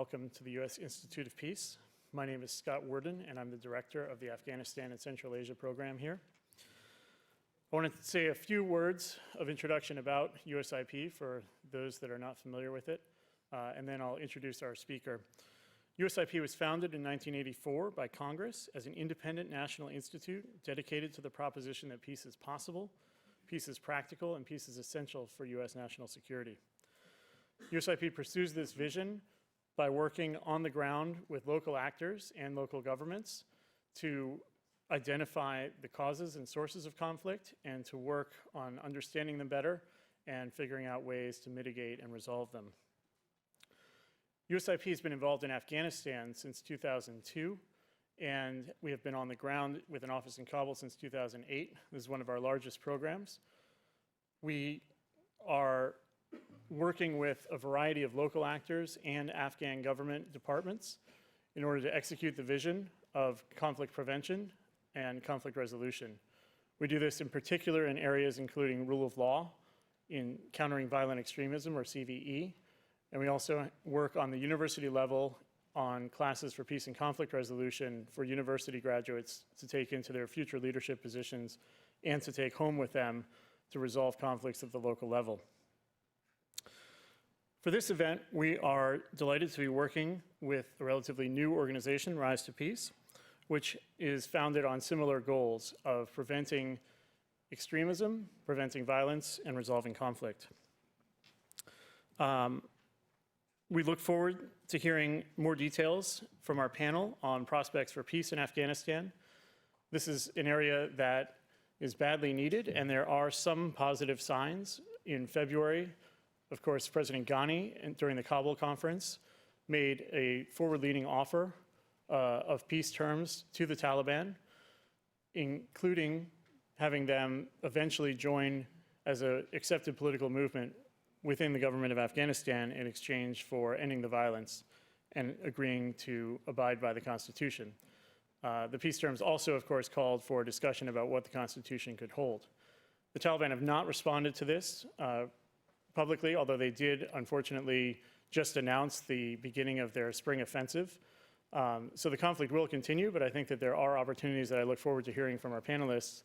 Welcome to the U.S. Institute of Peace. My name is Scott Worden, and I'm the director of the Afghanistan and Central Asia program here. I wanted to say a few words of introduction about USIP for those that are not familiar with it, and then I'll introduce our speaker. USIP was founded in 1984 by Congress as an independent national institute dedicated to the proposition that peace is possible, peace is practical, and peace is essential for U.S. national security. USIP pursues this vision by working on the ground with local actors and local governments to identify the causes and sources of conflict and to work on understanding them better and figuring out ways to mitigate and resolve them. USIP has been involved in Afghanistan since 2002, and we have been on the ground with an office in Kabul since 2008. This is one of our largest programs. We are working with a variety of local actors and Afghan government departments in order to execute the vision of conflict prevention and conflict resolution. We do this in particular in areas including rule of law, in countering violent extremism, or CVE, and we also work on the university level on classes for peace and conflict resolution for university graduates to take into their future leadership positions and to take home with them to resolve conflicts at the local level. For this event, we are delighted to be working with a relatively new organization, Rise to Peace, which is founded on similar goals of preventing extremism, preventing violence, and resolving conflict. We look forward to hearing more details from our panel on prospects for peace in Afghanistan. This is an area that is badly needed, and there are some positive signs. In February, of course, President Ghani, during the Kabul conference, made a forward-leaning offer of peace terms to the Taliban, including having them eventually join as an accepted political movement within the government of Afghanistan in exchange for ending the violence and agreeing to abide by the Constitution. The peace terms also, of course, called for a discussion about what the Constitution could hold. The Taliban have not responded to this publicly, although they did, unfortunately, just announce the beginning of their spring offensive. So the conflict will continue, but I think that there are opportunities that I look forward to hearing from our panelists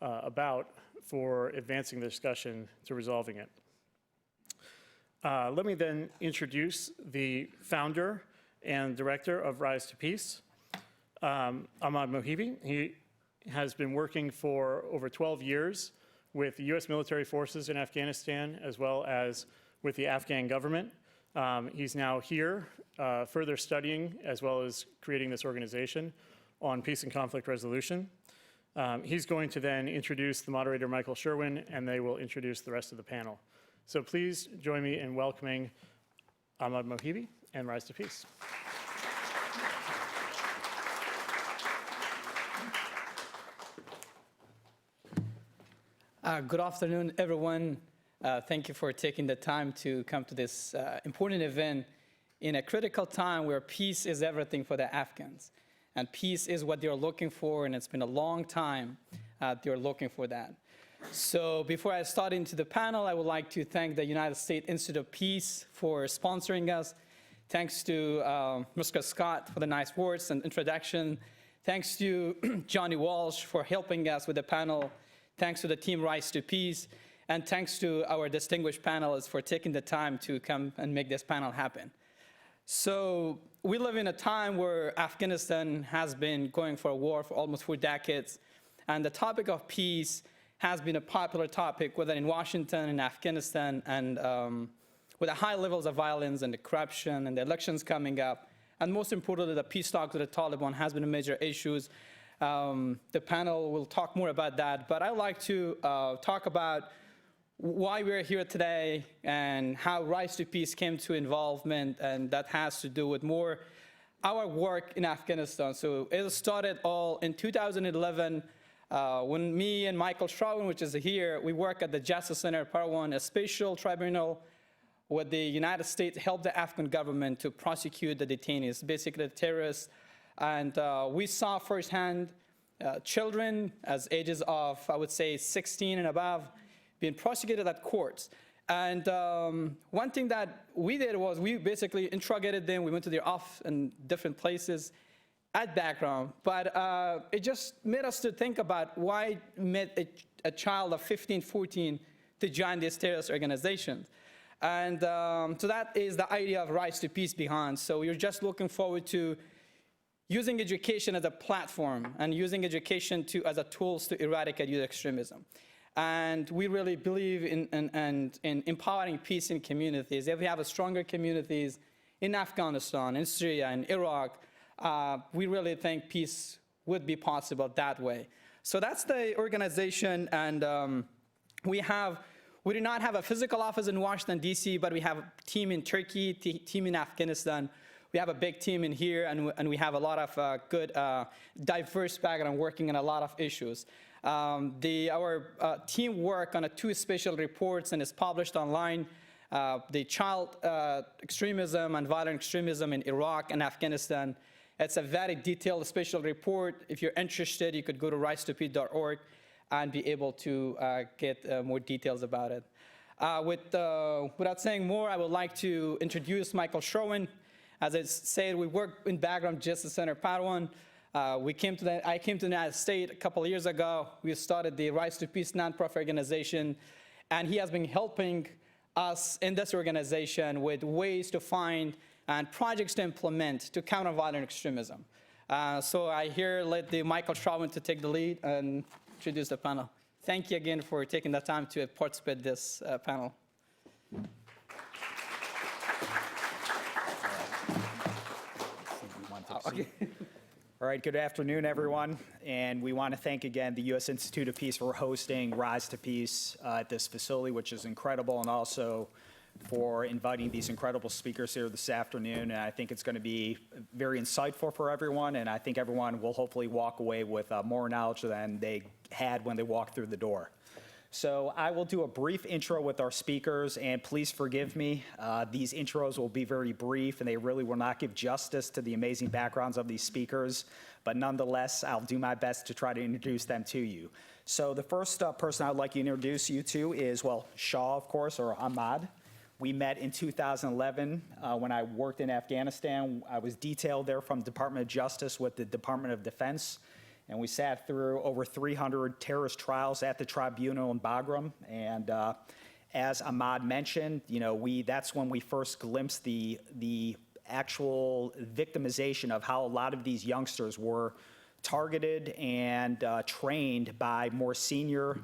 about for advancing the discussion to resolving it. Let me then introduce the founder and director of Rise to Peace, Ahmad Mohibi. He has been working for over 12 years with the U.S. military forces in Afghanistan, as well as with the Afghan government. He's now here, further studying, as well as creating this organization on peace and conflict resolution. He's going to then introduce the moderator, Michael Sherwin, and they will introduce the rest of the panel. So please join me in welcoming Ahmad Mohibi and Rise to Peace. Good afternoon, everyone. Thank you for taking the time to come to this important event in a critical time where peace is everything for the Afghans. And peace is what they're looking for, and it's been a long time they're looking for that. So before I start into the panel, I would like to thank the United States Institute of Peace for sponsoring us. Thanks to Mr. Scott for the nice words and introduction. Thanks to Johnny Walsh for helping us with the panel. Thanks to the team Rise to Peace, and thanks to our distinguished panelists for taking the time to come and make this panel happen. So we live in a time where Afghanistan has been going for a war for almost 4 decades, and the topic of peace has been a popular topic, whether in Washington, in Afghanistan, and with the high levels of violence and the corruption and the elections coming up, and most importantly, the peace talks with the Taliban has been a major issue. The panel will talk more about that, but I'd like to talk about why we're here today and how Rise to Peace came to involvement, and that has to do with more our work in Afghanistan. So it started all in 2011 when me and Michael Sherwin, which is here, we work at the Justice Center, Part 1, a special tribunal where the United States helped the Afghan government to prosecute the detainees, basically the terrorists. And we saw firsthand children as ages of, I would say, 16 and above being prosecuted at courts And one thing that we did was we basically interrogated them. We went to their office in different places at background. But it just made us to think about why made a child of 15, 14 to join these terrorist organizations. And so that is the idea of Rise to Peace behind. So we're just looking forward to using education as a platform and using education as a tools to eradicate youth extremism. And we really believe in empowering peace in communities. If we have stronger communities in Afghanistan, in Syria, in Iraq, we really think peace would be possible that way. So that's the organization, and we do not have a physical office in Washington, D.C., but we have a team in Turkey, team in Afghanistan. We have a big team in here, and we have a lot of good, diverse background working on a lot of issues. Our team work on 2 special reports and is published online. The child extremism and violent extremism in Iraq and Afghanistan. It's a very detailed special report. If you're interested, you could go to risetopeace.org and be able to get more details about it. Without saying more, I would like to introduce Michael Sherwin. As I said, we work in Background Justice Center, Padawan. I came to the United States a couple of years ago. We started the Rise to Peace nonprofit organization, and he has been helping us in this organization with ways to find and projects to implement to counter violent extremism. So I let Michael Sherwin to take the lead and introduce the panel. Thank you again for taking the time to participate in this panel. Okay. All right, good afternoon, everyone. And we want to thank again the U.S. Institute of Peace for hosting Rise to Peace at this facility, which is incredible, and also for inviting these incredible speakers here this afternoon. And I think it's going to be very insightful for everyone, and I think everyone will hopefully walk away with more knowledge than they had when they walked through the door. So I will do a brief intro with our speakers, and please forgive me. These intros will be very brief, and they really will not give justice to the amazing backgrounds of these speakers. But nonetheless, I'll do my best to try to introduce them to you. So the first person I'd like to introduce you to is, well, Shah, of course, or Ahmad. We met in 2011 when I worked in Afghanistan. I was detailed there from the Department of Justice with the Department of Defense. And we sat through over 300 terrorist trials at the tribunal in Bagram. And as Ahmad mentioned, that's when we first glimpsed the actual victimization of how a lot of these youngsters were targeted and trained by more senior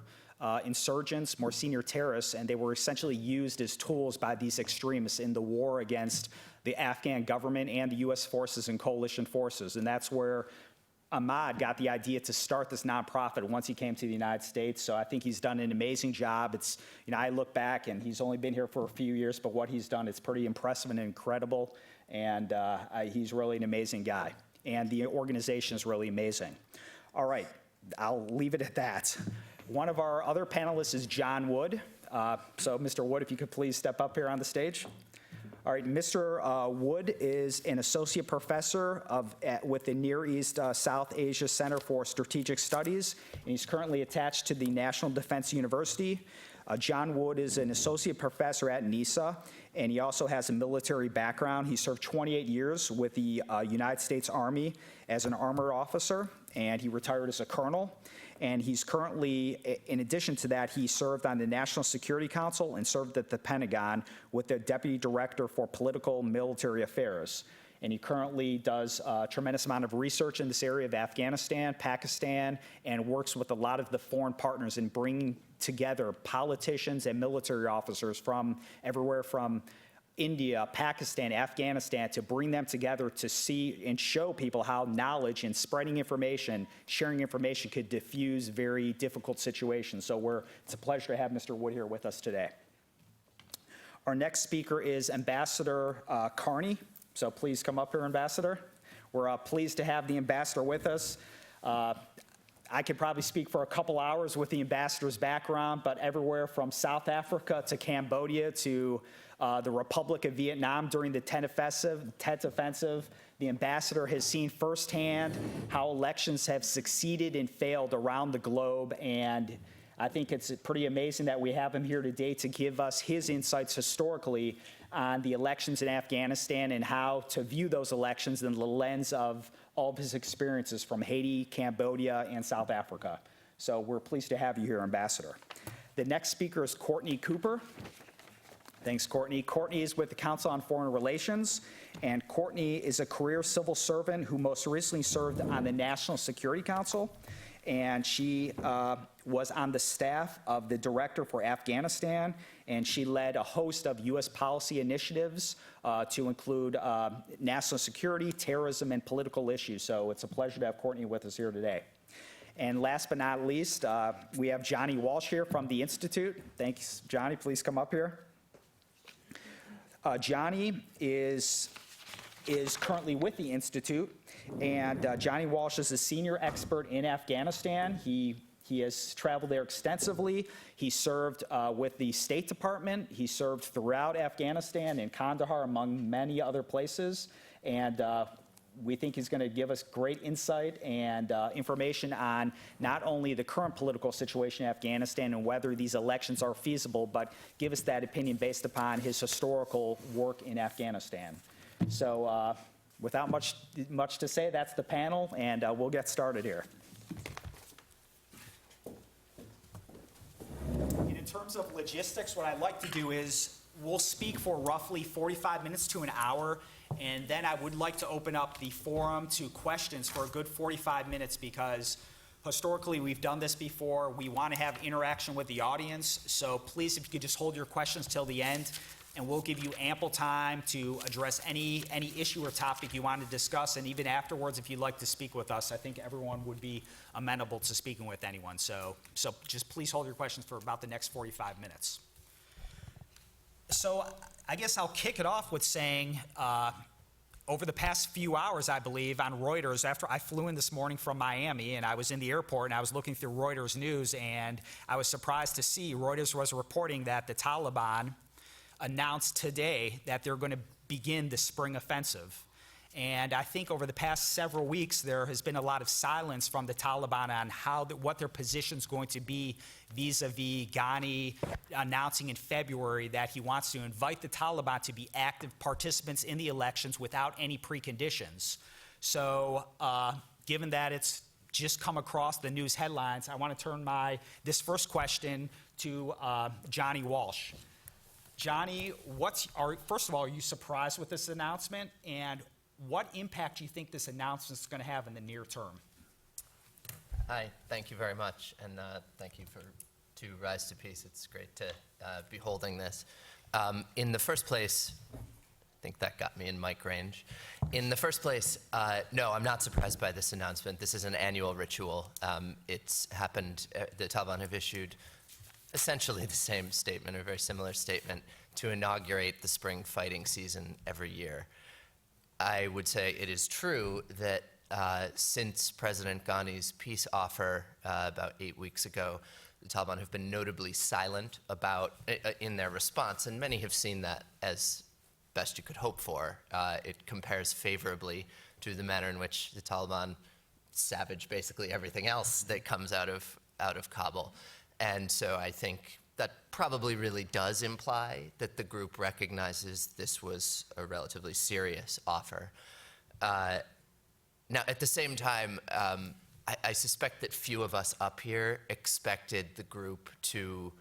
insurgents, more senior terrorists, and they were essentially used as tools by these extremists in the war against the Afghan government and the U.S. forces and coalition forces. And that's where Ahmad got the idea to start this nonprofit once he came to the United States. So I think he's done an amazing job. I look back, and he's only been here for a few years, but what he's done, it's pretty impressive and incredible. And he's really an amazing guy. And the organization is really amazing. All right, I'll leave it at that. One of our other panelists is John Wood. So Mr. Wood, if you could please step up here on the stage. All right, Mr. Wood is an associate professor with the Near East South Asia Center for Strategic Studies, and he's currently attached to the National Defense University. John Wood is an associate professor at NISA, and he also has a military background. He served 28 years with the United States Army as an armored officer, and he retired as a colonel. And he's currently, in addition to that, he served on the National Security Council and served at the Pentagon with the Deputy Director for Political and Military Affairs. And he currently does a tremendous amount of research in this area of Afghanistan, Pakistan, and works with a lot of the foreign partners in bringing together politicians and military officers from everywhere from India, Pakistan, Afghanistan, to bring them together to see and show people how knowledge and spreading information, sharing information could diffuse very difficult situations. So it's a pleasure to have Mr. Wood here with us today. Our next speaker is Ambassador Carney. So please come up here, Ambassador. We're pleased to have the ambassador with us. I could probably speak for a couple hours with the ambassador's background, but everywhere from South Africa to Cambodia to the Republic of Vietnam during the Tet Offensive, the ambassador has seen firsthand how elections have succeeded and failed around the globe, and I think it's pretty amazing that we have him here today to give us his insights historically on the elections in Afghanistan and how to view those elections in the lens of all of his experiences from Haiti, Cambodia, and South Africa. So we're pleased to have you here, Ambassador. The next speaker is Courtney Cooper. Thanks, Courtney. Courtney is with the Council on Foreign Relations, and Courtney is a career civil servant who most recently served on the National Security Council, and she was on the staff of the Director for Afghanistan, and she led a host of U.S. policy initiatives to include national security, terrorism, and political issues. So it's a pleasure to have Courtney with us here today. And last but not least, we have Johnny Walsh here from the Institute. Thanks, Johnny. Please come up here. Johnny is currently with the Institute, and Johnny Walsh is a senior expert in Afghanistan. He has traveled there extensively. He served with the State Department. He served throughout Afghanistan and Kandahar, among many other places. And we think he's going to give us great insight and information on not only the current political situation in Afghanistan and whether these elections are feasible, but give us that opinion based upon his historical work in Afghanistan. So without much to say, that's the panel, and we'll get started here. And in terms of logistics, what I'd like to do is we'll speak for roughly 45 minutes to an hour, and then I would like to open up the forum to questions for a good 45 minutes because historically we've done this before. We want to have interaction with the audience, so please, if you could just hold your questions till the end, and we'll give you ample time to address any issue or topic you want to discuss, and even afterwards, if you'd like to speak with us, I think everyone would be amenable to speaking with anyone. So just please hold your questions for about the next 45 minutes. So I guess I'll kick it off with saying, over the past few hours, I believe, on Reuters, after I flew in this morning from Miami, and I was in the airport, and I was looking through Reuters news, and I was surprised to see Reuters was reporting that the Taliban announced today that they're going to begin the spring offensive. And I think over the past several weeks, there has been a lot of silence from the Taliban on what their position is going to be vis-a-vis Ghani announcing in February that he wants to invite the Taliban to be active participants in the elections without any preconditions. So given that it's just come across the news headlines, I want to turn this first question to Johnny Walsh. Johnny, first of all, are you surprised with this announcement? And what impact do you think this announcement is going to have in the near term? Hi, thank you very much, and thank you to Rise to Peace. It's great to be holding this. In the first place, I think that got me in mic range. In the first place, no, I'm not surprised by this announcement. This is an annual ritual. It's happened, the Taliban have issued essentially the same statement, or a very similar statement, to inaugurate the spring fighting season every year. I would say it is true that since President Ghani's peace offer about 8 weeks ago, the Taliban have been notably silent in their response, and many have seen that as best you could hope for. It compares favorably to the manner in which the Taliban savage basically everything else that comes out of Kabul. And so I think that probably really does imply that the group recognizes this was a relatively serious offer. Now, at the same time, I suspect that few of us up here expected the group to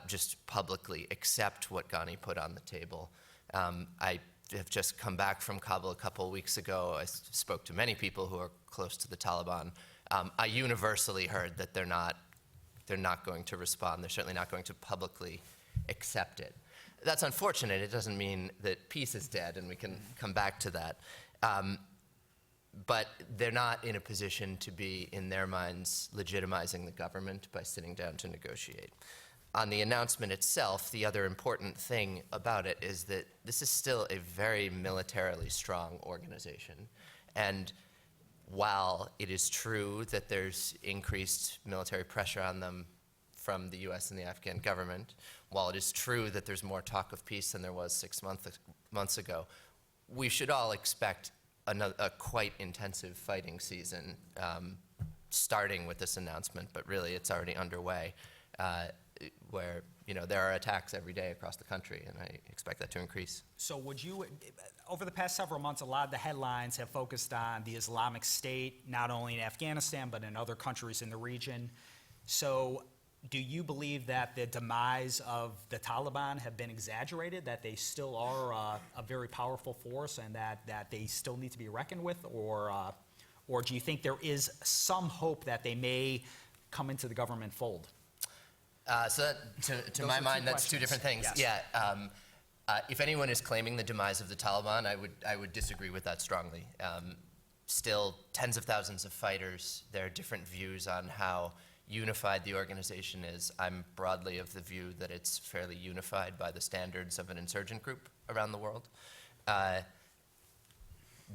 just publicly accept what Ghani put on the table. I have just come back from Kabul a couple of weeks ago. I spoke to many people who are close to the Taliban. I universally heard that they're not going to respond. They're certainly not going to publicly accept it. That's unfortunate. It doesn't mean that peace is dead, and we can come back to that. But they're not in a position to be, in their minds, legitimizing the government by sitting down to negotiate. On the announcement itself, the other important thing about it is that this is still a very militarily strong organization. And while it is true that there's increased military pressure on them from the US and the Afghan government, while it is true that there's more talk of peace than there was 6 months ago, we should all expect a quite intensive fighting season starting with this announcement, but really it's already underway, where there are attacks every day across the country, and I expect that to increase. So would you, over the past several months, a lot of the headlines have focused on the Islamic State, not only in Afghanistan, but in other countries in the region. So do you believe that the demise of the Taliban have been exaggerated, that they still are a very powerful force and that they still need to be reckoned with, or do you think there is some hope that they may come into the government fold? So that, to my mind, that's two different things. Yes. Yeah. If anyone is claiming the demise of the Taliban, I would disagree with that strongly. Still, tens of thousands of fighters. There are different views on how unified the organization is. I'm broadly of the view that it's fairly unified by the standards of an insurgent group around the world.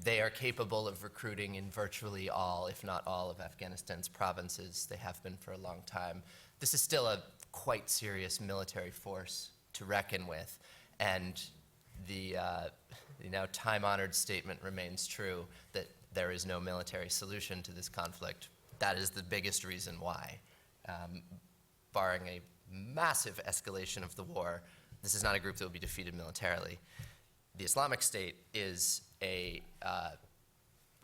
They are capable of recruiting in virtually all, if not all, of Afghanistan's provinces. They have been for a long time. This is still a quite serious military force to reckon with, and the now time-honored statement remains true that there is no military solution to this conflict. That is the biggest reason why. Barring a massive escalation of the war, this is not a group that will be defeated militarily. The Islamic State is a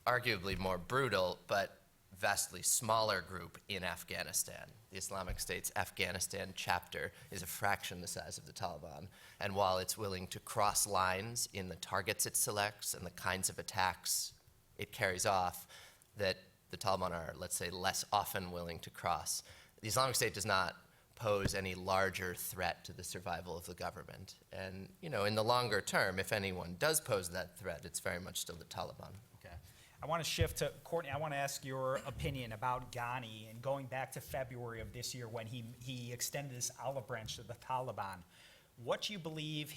arguably more brutal but vastly smaller group in Afghanistan. The Islamic State's Afghanistan chapter is a fraction the size of the Taliban, and while it's willing to cross lines in the targets it selects and the kinds of attacks it carries off that the Taliban are, let's say, less often willing to cross, the Islamic State does not pose any larger threat to the survival of the government. And, in the longer term, if anyone does pose that threat, it's very much still the Taliban. Okay. I want to shift to, Courtney, I want to ask your opinion about Ghani, and going back to February of this year when he extended his olive branch to the Taliban. What do you believe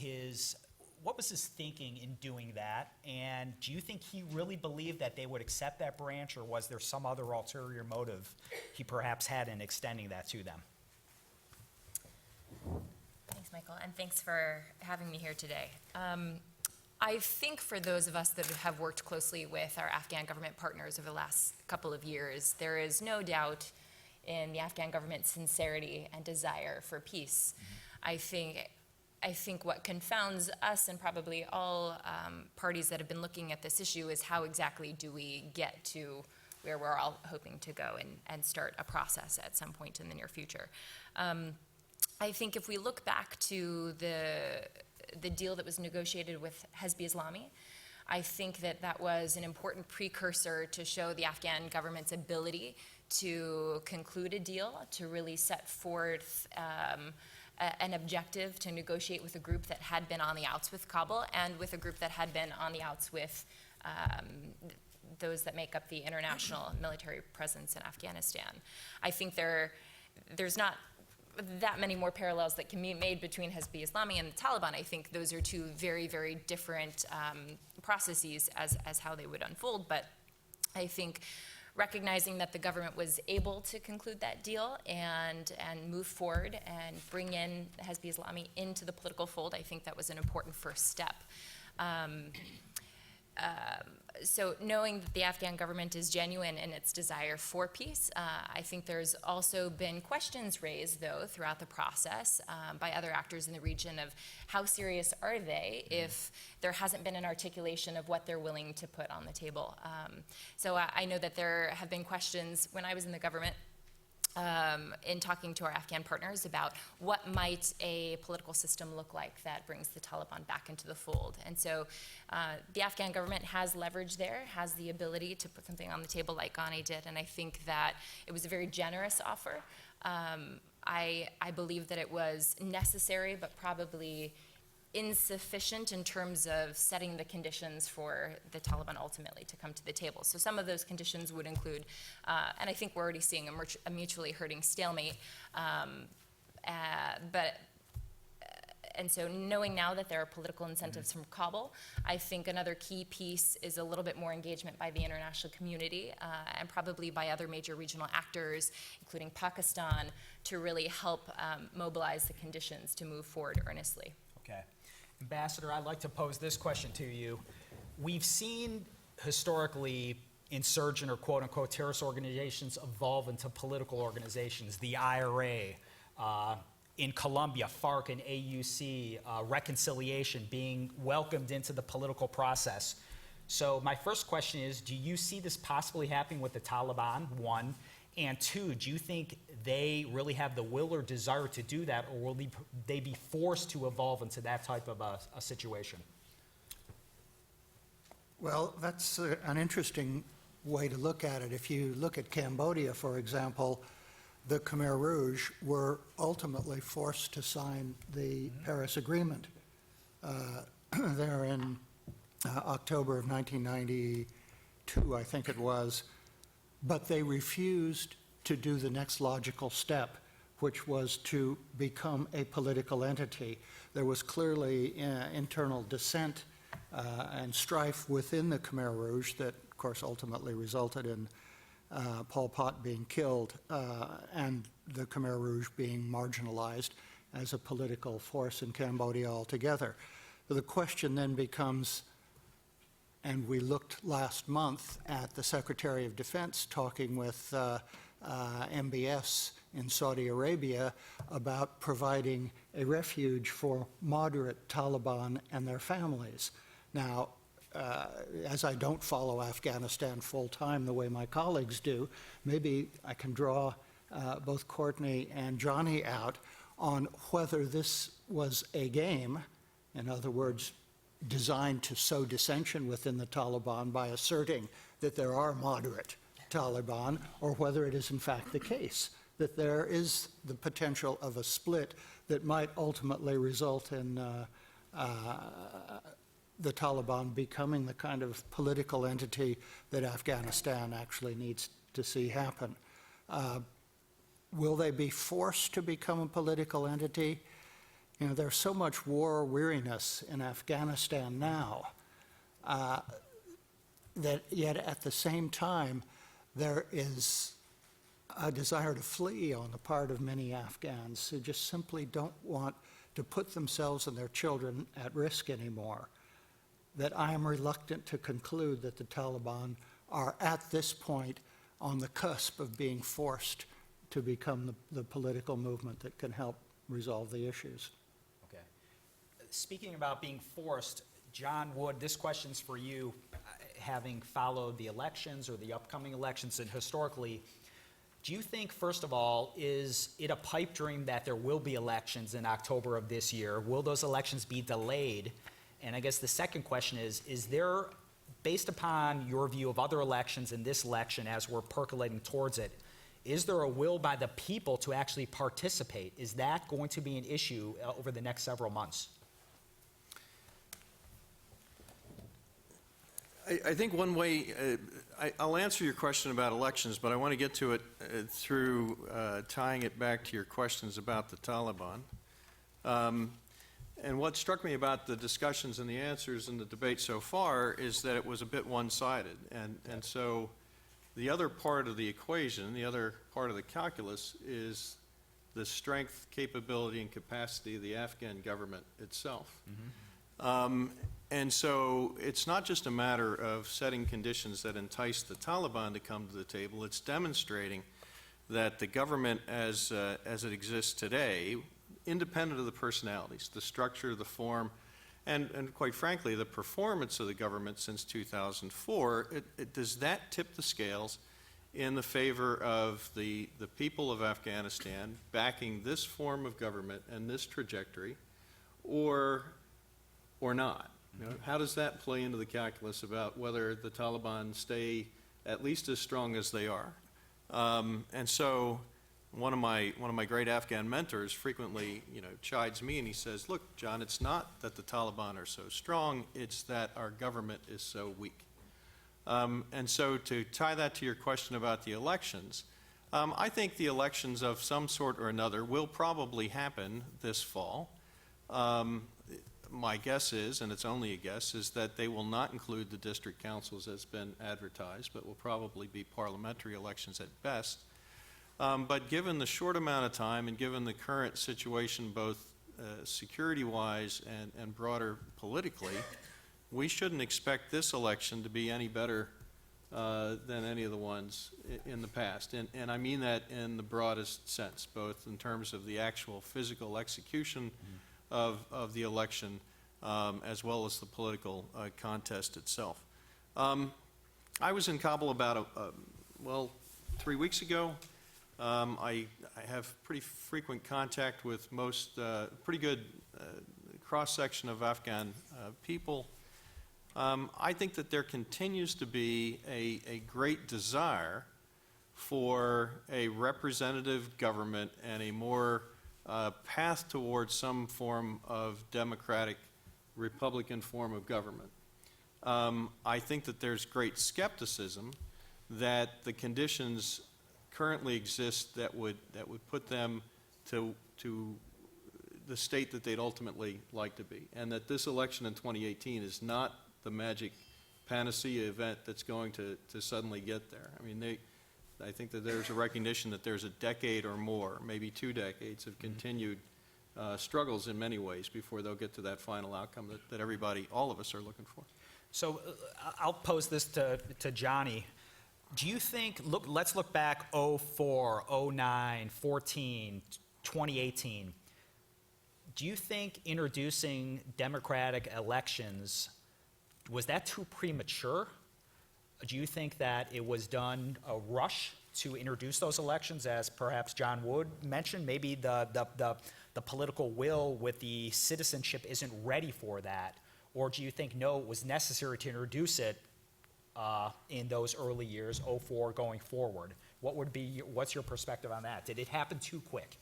what was his thinking in doing that? And do you think he really believed that they would accept that branch, or was there some other ulterior motive he perhaps had in extending that to them? Thanks, Michael, and thanks for having me here today. I think for those of us that have worked closely with our Afghan government partners over the last couple of years, there is no doubt in the Afghan government's sincerity and desire for peace. Mm-hmm. I think what confounds us and probably all parties that have been looking at this issue is how exactly do we get to where we're all hoping to go and start a process at some point in the near future. I think if we look back to the deal that was negotiated with Hezbi Islami, I think that was an important precursor to show the Afghan government's ability to conclude a deal, to really set forth an objective to negotiate with a group that had been on the outs with Kabul and with a group that had been on the outs with those that make up the international military presence in Afghanistan. I think there's not that many more parallels that can be made between Hezbi Islami and the Taliban. I think those are two very, very different processes as how they would unfold. But I think recognizing that the government was able to conclude that deal and move forward and bring in Hezbi Islami into the political fold, I think that was an important first step. So knowing that the Afghan government is genuine in its desire for peace, I think there's also been questions raised, though, throughout the process by other actors in the region of how serious are they if there hasn't been an articulation of what they're willing to put on the table. So I know that there have been questions when I was in the government in talking to our Afghan partners about what might a political system look like that brings the Taliban back into the fold. And so the Afghan government has leverage there, has the ability to put something on the table like Ghani did, and I think that it was a very generous offer. I believe that it was necessary, but probably insufficient in terms of setting the conditions for the Taliban ultimately to come to the table. So some of those conditions would include, and I think we're already seeing a mutually hurting stalemate, and so knowing now that there are political incentives from Kabul, I think another key piece is a little bit more engagement by the international community and probably by other major regional actors, including Pakistan, to really help mobilize the conditions to move forward earnestly. Okay. Ambassador, I'd like to pose this question to you. We've seen historically insurgent or quote-unquote terrorist organizations evolve into political organizations. The IRA, in Colombia, FARC and AUC, reconciliation being welcomed into the political process. So my first question is, do you see this possibly happening with the Taliban, one? And two, do you think they really have the will or desire to do that, or will they be forced to evolve into that type of a situation? Well, that's an interesting way to look at it. If you look at Cambodia, for example, the Khmer Rouge were ultimately forced to sign the Paris Agreement there in October of 1992, I think it was, but they refused to do the next logical step, which was to become a political entity. There was clearly internal dissent and strife within the Khmer Rouge that, of course, ultimately resulted in Pol Pot being killed and the Khmer Rouge being marginalized as a political force in Cambodia altogether. The question then becomes, and we looked last month at the Secretary of Defense talking with MBS in Saudi Arabia about providing a refuge for moderate Taliban and their families. Now, as I don't follow Afghanistan full-time the way my colleagues do, maybe I can draw both Courtney and Johnny out on whether this was a game, in other words, designed to sow dissension within the Taliban by asserting that there are moderate Taliban, or whether it is in fact the case that there is the potential of a split that might ultimately result in the Taliban becoming the kind of political entity that Afghanistan actually needs to see happen. Will they be forced to become a political entity? You know, there's so much war weariness in Afghanistan now that yet at the same time there is a desire to flee on the part of many Afghans who just simply don't want to put themselves and their children at risk anymore. That I am reluctant to conclude that the Taliban are at this point on the cusp of being forced to become the political movement that can help resolve the issues. Okay. Speaking about being forced, John Wood, this question's for you. Having followed the elections or the upcoming elections and historically, do you think, first of all, is it a pipe dream that there will be elections in October of this year? Will those elections be delayed? And I guess the second question is there, based upon your view of other elections and this election as we're percolating towards it, is there a will by the people to actually participate? Is that going to be an issue over the next several months? I think one way, I'll answer your question about elections, but I want to get to it through tying it back to your questions about the Taliban. And what struck me about the discussions and the answers in the debate so far is that it was a bit one-sided. And so the other part of the equation, the other part of the calculus is the strength, capability, and capacity of the Afghan government itself. Mm-hmm. And so it's not just a matter of setting conditions that entice the Taliban to come to the table, it's demonstrating that the government as it exists today, independent of the personalities, the structure, the form, and quite frankly, the performance of the government since 2004, does that tip the scales in the favor of the people of Afghanistan backing this form of government and this trajectory, or not? You know, how does that play into the calculus about whether the Taliban stay at least as strong as they are? And so one of my great Afghan mentors frequently, chides me and he says, "Look, John, it's not that the Taliban are so strong; it's that our government is so weak." And so to tie that to your question about the elections, I think the elections of some sort or another will probably happen this fall. My guess is, and it's only a guess, is that they will not include the district councils as been advertised, but will probably be parliamentary elections at best. But given the short amount of time and given the current situation, both security-wise and broader politically, we shouldn't expect this election to be any better than any of the ones in the past. And I mean that in the broadest sense, both in terms of the actual physical execution of the election, as well as the political contest itself. I was in Kabul about, 3 weeks ago. I have pretty frequent contact with most, pretty good cross-section of Afghan people. I think that there continues to be a great desire for a representative government and a more path towards some form of democratic Republican form of government. I think that there's great skepticism that the conditions currently exist that would put them to the state that they'd ultimately like to be, and that this election in 2018 is not the magic panacea event that's going to suddenly get there. I mean, I think that there's a recognition that there's a decade or more, maybe 2 decades of continued struggles in many ways before they'll get to that final outcome that everybody, all of us, are looking for. So I'll pose this to Johnny. Do you think, let's look back 04, 09, 14, 2018. Do you think introducing democratic elections, was that too premature? Do you think that it was done a rush to introduce those elections, as perhaps John Wood mentioned? Maybe the political will with the citizenship isn't ready for that. Or do you think, no, it was necessary to introduce it in those early years, 04 going forward? What's your perspective on that? Did it happen too quick?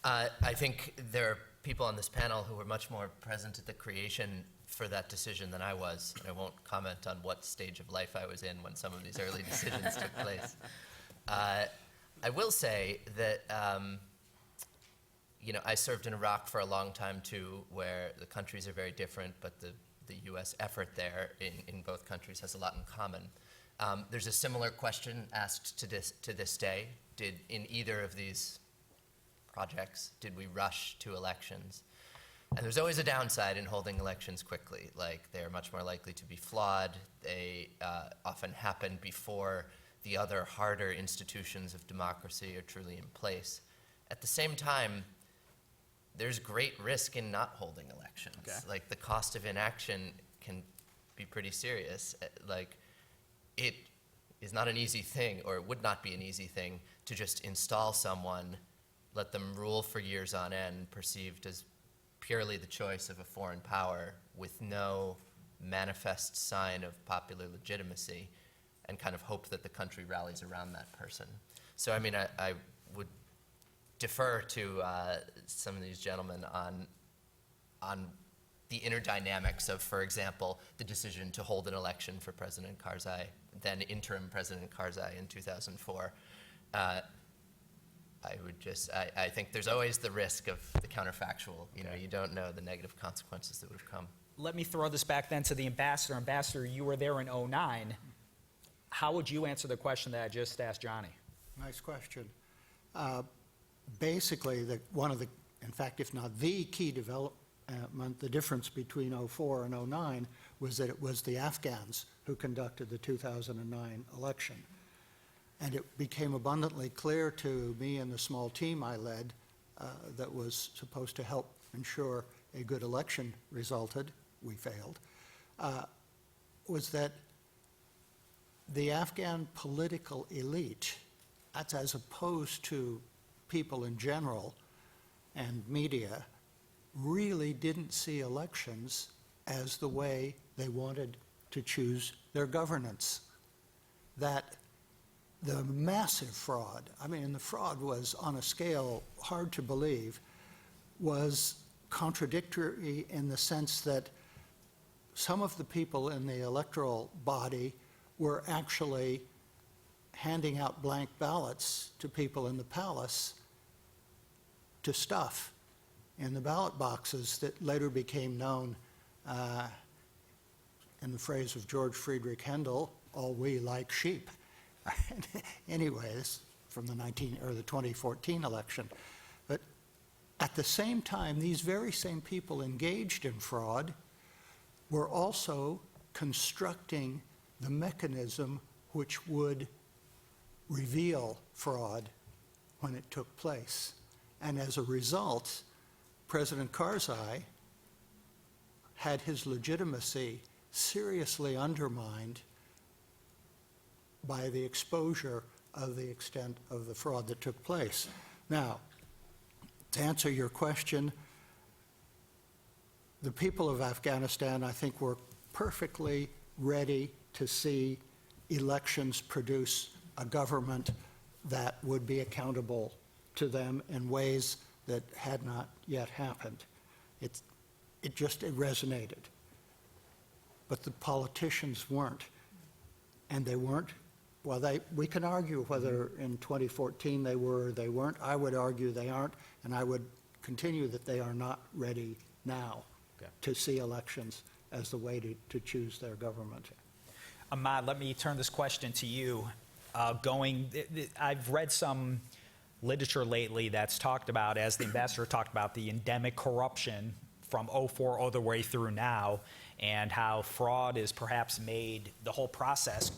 I think there are people on this panel who were much more present at the creation for that decision than I was. And I won't comment on what stage of life I was in when some of these early decisions took place. I will say that I served in Iraq for a long time too, where the countries are very different, but the U.S. effort there in both countries has a lot in common. There's a similar question asked to this day. In either of these projects, did we rush to elections? And there's always a downside in holding elections quickly. Like, they're much more likely to be flawed. They often happen before the other harder institutions of democracy are truly in place. At the same time, there's great risk in not holding elections. Okay. Like, the cost of inaction can be pretty serious. Like, it is not an easy thing, or it would not be an easy thing, to just install someone, let them rule for years on end, perceived as purely the choice of a foreign power with no manifest sign of popular legitimacy, and kind of hope that the country rallies around that person. So, I mean, I would defer to some of these gentlemen on the inner dynamics of, for example, the decision to hold an election for President Karzai, then interim President Karzai in 2004. I think there's always the risk of the counterfactual. You don't know the negative consequences that would have come. Let me throw this back then to the ambassador. Ambassador, you were there in 09. How would you answer the question that I just asked Johnny? Nice question. Basically, in fact, if not the key development, the difference between 04 and 09 was that it was the Afghans who conducted the 2009 election. And it became abundantly clear to me and the small team I led that was supposed to help ensure a good election resulted, we failed, was that the Afghan political elite, that's as opposed to people in general and media, really didn't see elections as the way they wanted to choose their governance. That the massive fraud, I mean, the fraud was on a scale hard to believe, was contradictory in the sense that some of the people in the electoral body were actually handing out blank ballots to people in the palace to stuff in the ballot boxes that later became known, in the phrase of George Friedrich Handel, all we like sheep. Anyways, from the 2014 election. But at the same time, these very same people engaged in fraud were also constructing the mechanism which would reveal fraud when it took place. And as a result, President Karzai had his legitimacy seriously undermined by the exposure of the extent of the fraud that took place. Now, to answer your question, the people of Afghanistan, I think, were perfectly ready to see elections produce a government that would be accountable to them in ways that had not yet happened. It just resonated. But the politicians weren't. And they weren't, well, we can argue whether in 2014 they were or they weren't. I would argue they aren't, and I would continue that they are not ready now to see elections as the way to choose their government. Ahmad, let me turn this question to you. I've read some literature lately that's talked about, as the ambassador talked about, the endemic corruption from 2004 all the way through now, and how fraud has perhaps made the whole process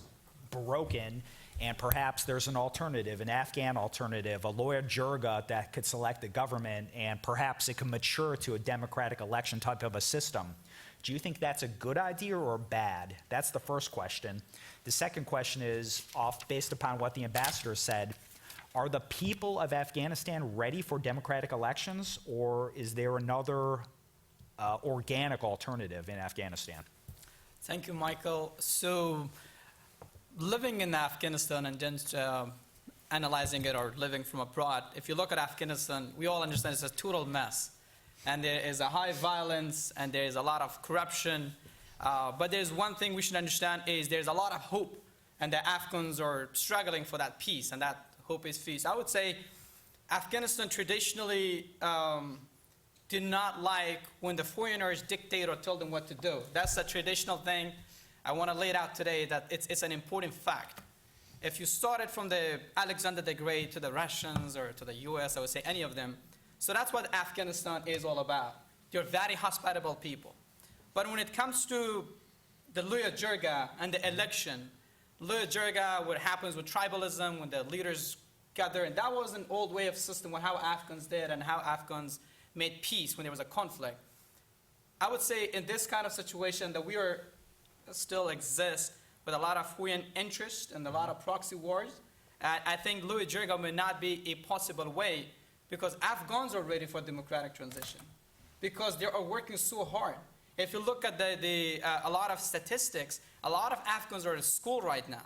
broken, and perhaps there's an alternative, an Afghan alternative, a Loya Jirga that could select the government, and perhaps it could mature to a democratic election type of a system. Do you think that's a good idea or bad? That's the first question. The second question is, based upon what the ambassador said, are the people of Afghanistan ready for democratic elections, or is there another organic alternative in Afghanistan? Thank you, Michael. So, living in Afghanistan and just analyzing it, or living from abroad, if you look at Afghanistan, we all understand it's a total mess. And there is a high violence, and there is a lot of corruption. But there's one thing we should understand is there's a lot of hope, and the Afghans are struggling for that peace, and that hope is peace. I would say Afghanistan traditionally did not like when the foreigners dictate or tell them what to do. That's a traditional thing. I want to lay it out today that it's an important fact. If you started from the Alexander the Great to the Russians or to the US, I would say any of them. So that's what Afghanistan is all about. They're very hospitable people. But when it comes to the Loya Jirga and the election, Loya Jirga, what happens with tribalism, when the leaders gather, and that was an old way of system, how Afghans did and how Afghans made peace when there was a conflict. I would say in this kind of situation that we are still exist with a lot of foreign interest and a lot of proxy wars. I think Loya Jirga may not be a possible way, because Afghans are ready for democratic transition, because they are working so hard. If you look at a lot of statistics, a lot of Afghans are in school right now,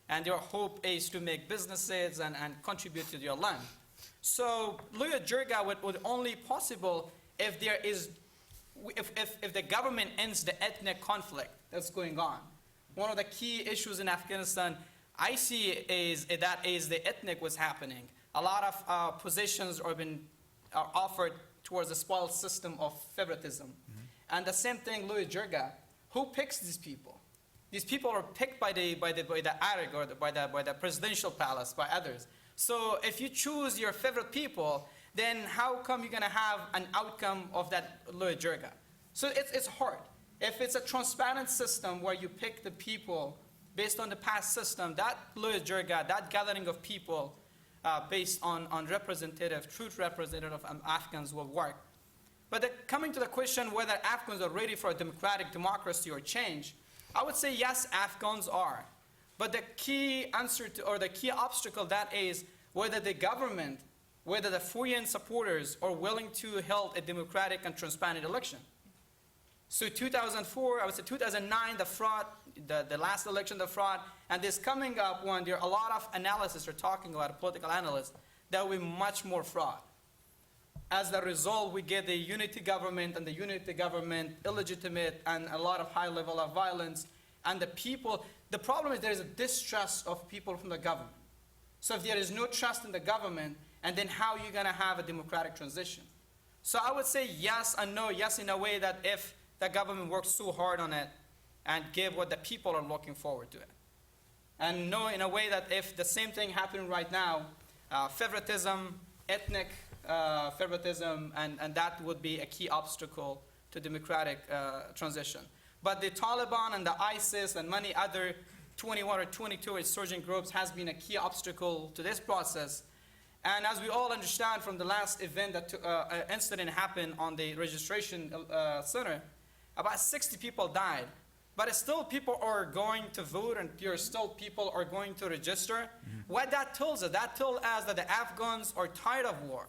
and their hope is to make businesses and contribute to their land. So Loya Jirga would only possible if there is, if the government ends the ethnic conflict that's going on. One of the key issues in Afghanistan I see is that the ethnic was happening. A lot of positions are offered towards a spoiled system of favoritism. And the same thing, Loya Jirga. Who picks these people? These people are picked by the ARIG or by the presidential palace, by others. So if you choose your favorite people, then how come you're going to have an outcome of that Loya Jirga? So it's hard. If it's a transparent system where you pick the people based on the past system, that Loya Jirga, that gathering of people based on representative, truth representative Afghans will work. But coming to the question whether Afghans are ready for a democracy or change, I would say yes, Afghans are. But the key answer to, or the key obstacle that is whether the government, whether the foreign supporters are willing to hold a democratic and transparent election. So 2004, I would say 2009, the fraud, the last election, the fraud, and this coming up one, there are a lot of analysis are talking about, political analysts, that will be much more fraud. As a result, we get the unity government, and the unity government illegitimate and a lot of high level of violence. And the people, the problem is there is a distrust of people from the government. So if there is no trust in the government, and then how are you going to have a democratic transition? So I would say yes and no. Yes, in a way that if the government works so hard on it and give what the people are looking forward to it. And no, in a way that if the same thing happening right now, favoritism, ethnic favoritism, and that would be a key obstacle to democratic transition. But the Taliban and the ISIS and many other 21 or 22 insurgent groups has been a key obstacle to this process. And as we all understand from the last event incident happened on the registration center, about 60 people died. But still people are going to vote and still people are going to register. What that tells us that the Afghans are tired of war.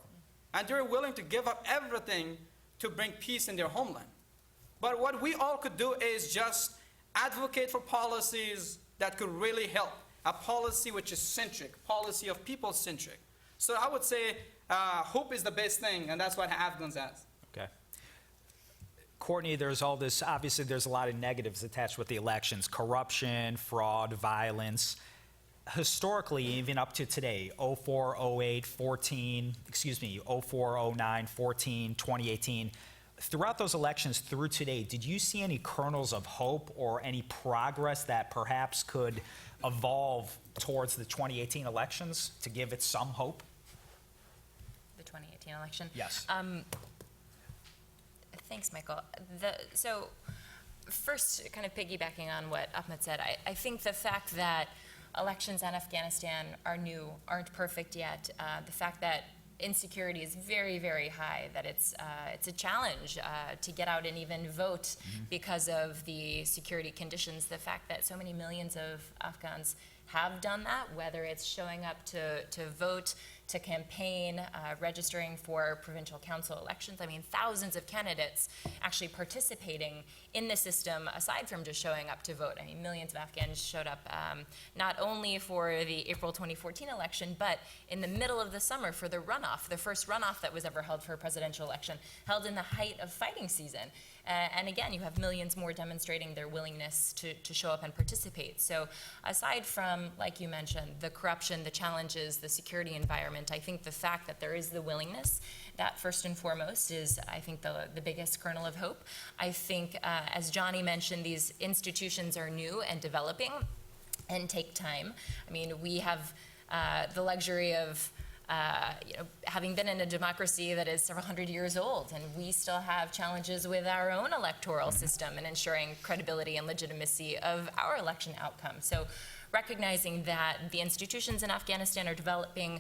And they're willing to give up everything to bring peace in their homeland. But what we all could do is just advocate for policies that could really help. A policy which is centric, policy of people-centric. So I would say hope is the best thing, and that's what Afghans ask. Okay. Courtney, there's all this, obviously there's a lot of negatives attached with the elections, corruption, fraud, violence. Historically, even up to today, 04, 08, 14, 04, 09, 14, 2018, throughout those elections through today, did you see any kernels of hope or any progress that perhaps could evolve towards the 2018 elections to give it some hope? The 2018 election? Yes. Thanks, Michael. So first, kind of piggybacking on what Ahmed said, I think the fact that elections in Afghanistan are new, aren't perfect yet, the fact that insecurity is very, very high, that it's a challenge to get out and even vote because of the security conditions, the fact that so many millions of Afghans have done that, whether it's showing up to vote, to campaign, registering for provincial council elections. I mean, thousands of candidates actually participating in the system aside from just showing up to vote. I mean, millions of Afghans showed up not only for the April 2014 election, but in the middle of the summer for the runoff, the first runoff that was ever held for a presidential election, held in the height of fighting season. And again, you have millions more demonstrating their willingness to show up and participate. So aside from, like you mentioned, the corruption, the challenges, the security environment, I think the fact that there is the willingness, that first and foremost is, I think, the biggest kernel of hope. I think, as Johnny mentioned, these institutions are new and developing and take time. I mean, we have the luxury of having been in a democracy that is several hundred years old, and we still have challenges with our own electoral system and ensuring credibility and legitimacy of our election outcome. So recognizing that the institutions in Afghanistan are developing,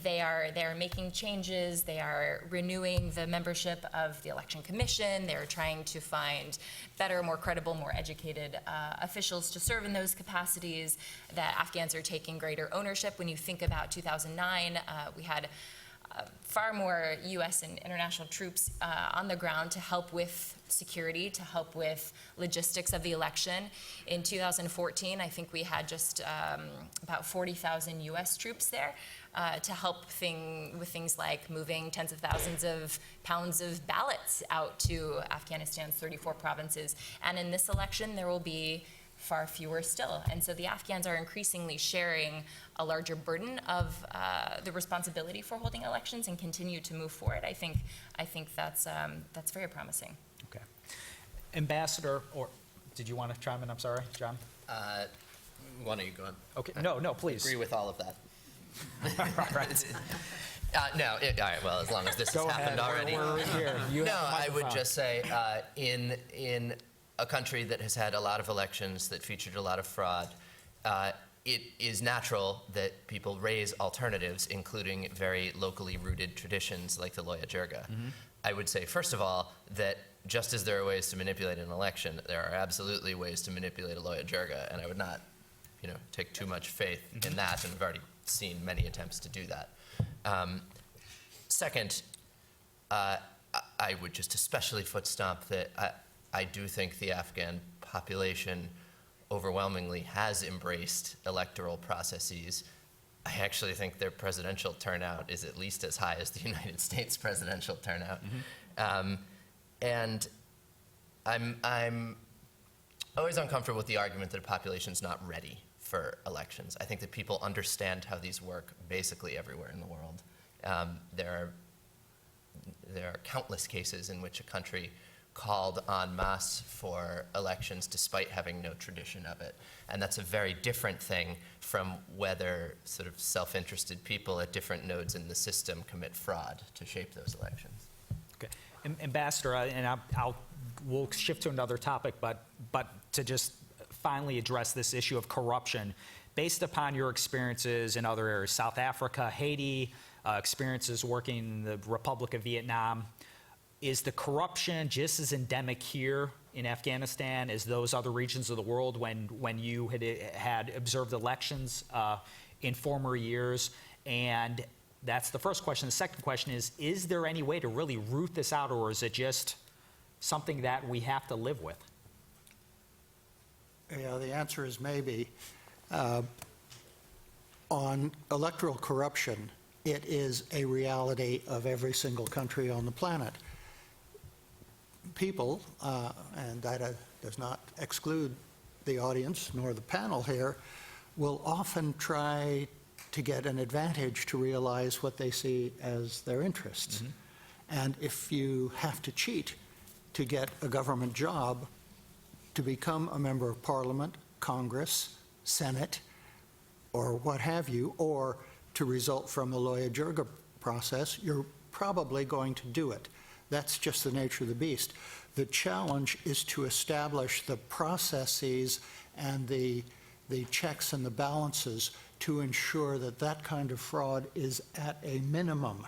they are making changes, they are renewing the membership of the Election Commission, they're trying to find better, more credible, more educated officials to serve in those capacities, that Afghans are taking greater ownership. When you think about 2009, we had far more U.S. and international troops on the ground to help with security, to help with logistics of the election. In 2014, I think we had just about 40,000 U.S. troops there to help with things like moving tens of thousands of pounds of ballots out to Afghanistan's 34 provinces. And in this election, there will be far fewer still. And so the Afghans are increasingly sharing a larger burden of the responsibility for holding elections and continue to move forward. I think that's very promising. Okay. Ambassador, or did you want to chime in? I'm sorry, John? Why don't you go on? Okay, no, please. Agree with all of that. All right. No, all right, well, as long as this Go has happened ahead. already. We're here. You No, have the I would microphone. just say, in a country that has had a lot of elections that featured a lot of fraud, it is natural that people raise alternatives, including very locally rooted traditions like the Loya Jirga. I would say, first of all, that just as there are ways to manipulate an election, there are absolutely ways to manipulate a Loya Jirga, and I would not, take too much faith in that, and I've already seen many attempts to do that. Second, I would just especially foot stomp that I do think the Afghan population overwhelmingly has embraced electoral processes. I actually think their presidential turnout is at least as high as the United States presidential turnout. And I'm always uncomfortable with the argument that a population's not ready for elections. I think that people understand how these work basically everywhere in the world. There are countless cases in which a country called en masse for elections despite having no tradition of it. And that's a very different thing from whether sort of self-interested people at different nodes in the system commit fraud to shape those elections. Okay. Ambassador, and we'll shift to another topic, but to just finally address this issue of corruption. Based upon your experiences in other areas, South Africa, Haiti, experiences working in the Republic of Vietnam, is the corruption just as endemic here in Afghanistan as those other regions of the world when you had observed elections in former years? And that's the first question. The second question is there any way to really root this out, or is it just something that we have to live with? Yeah, the answer is maybe. On electoral corruption, it is a reality of every single country on the planet. People, and that does not exclude the audience nor the panel here, will often try to get an advantage to realize what they see as their interests. And if you have to cheat to get a government job, to become a member of Parliament, Congress, Senate, or what have you, or to result from the Loya Jirga process, you're probably going to do it. That's just the nature of the beast. The challenge is to establish the processes and the checks and the balances to ensure that that kind of fraud is at a minimum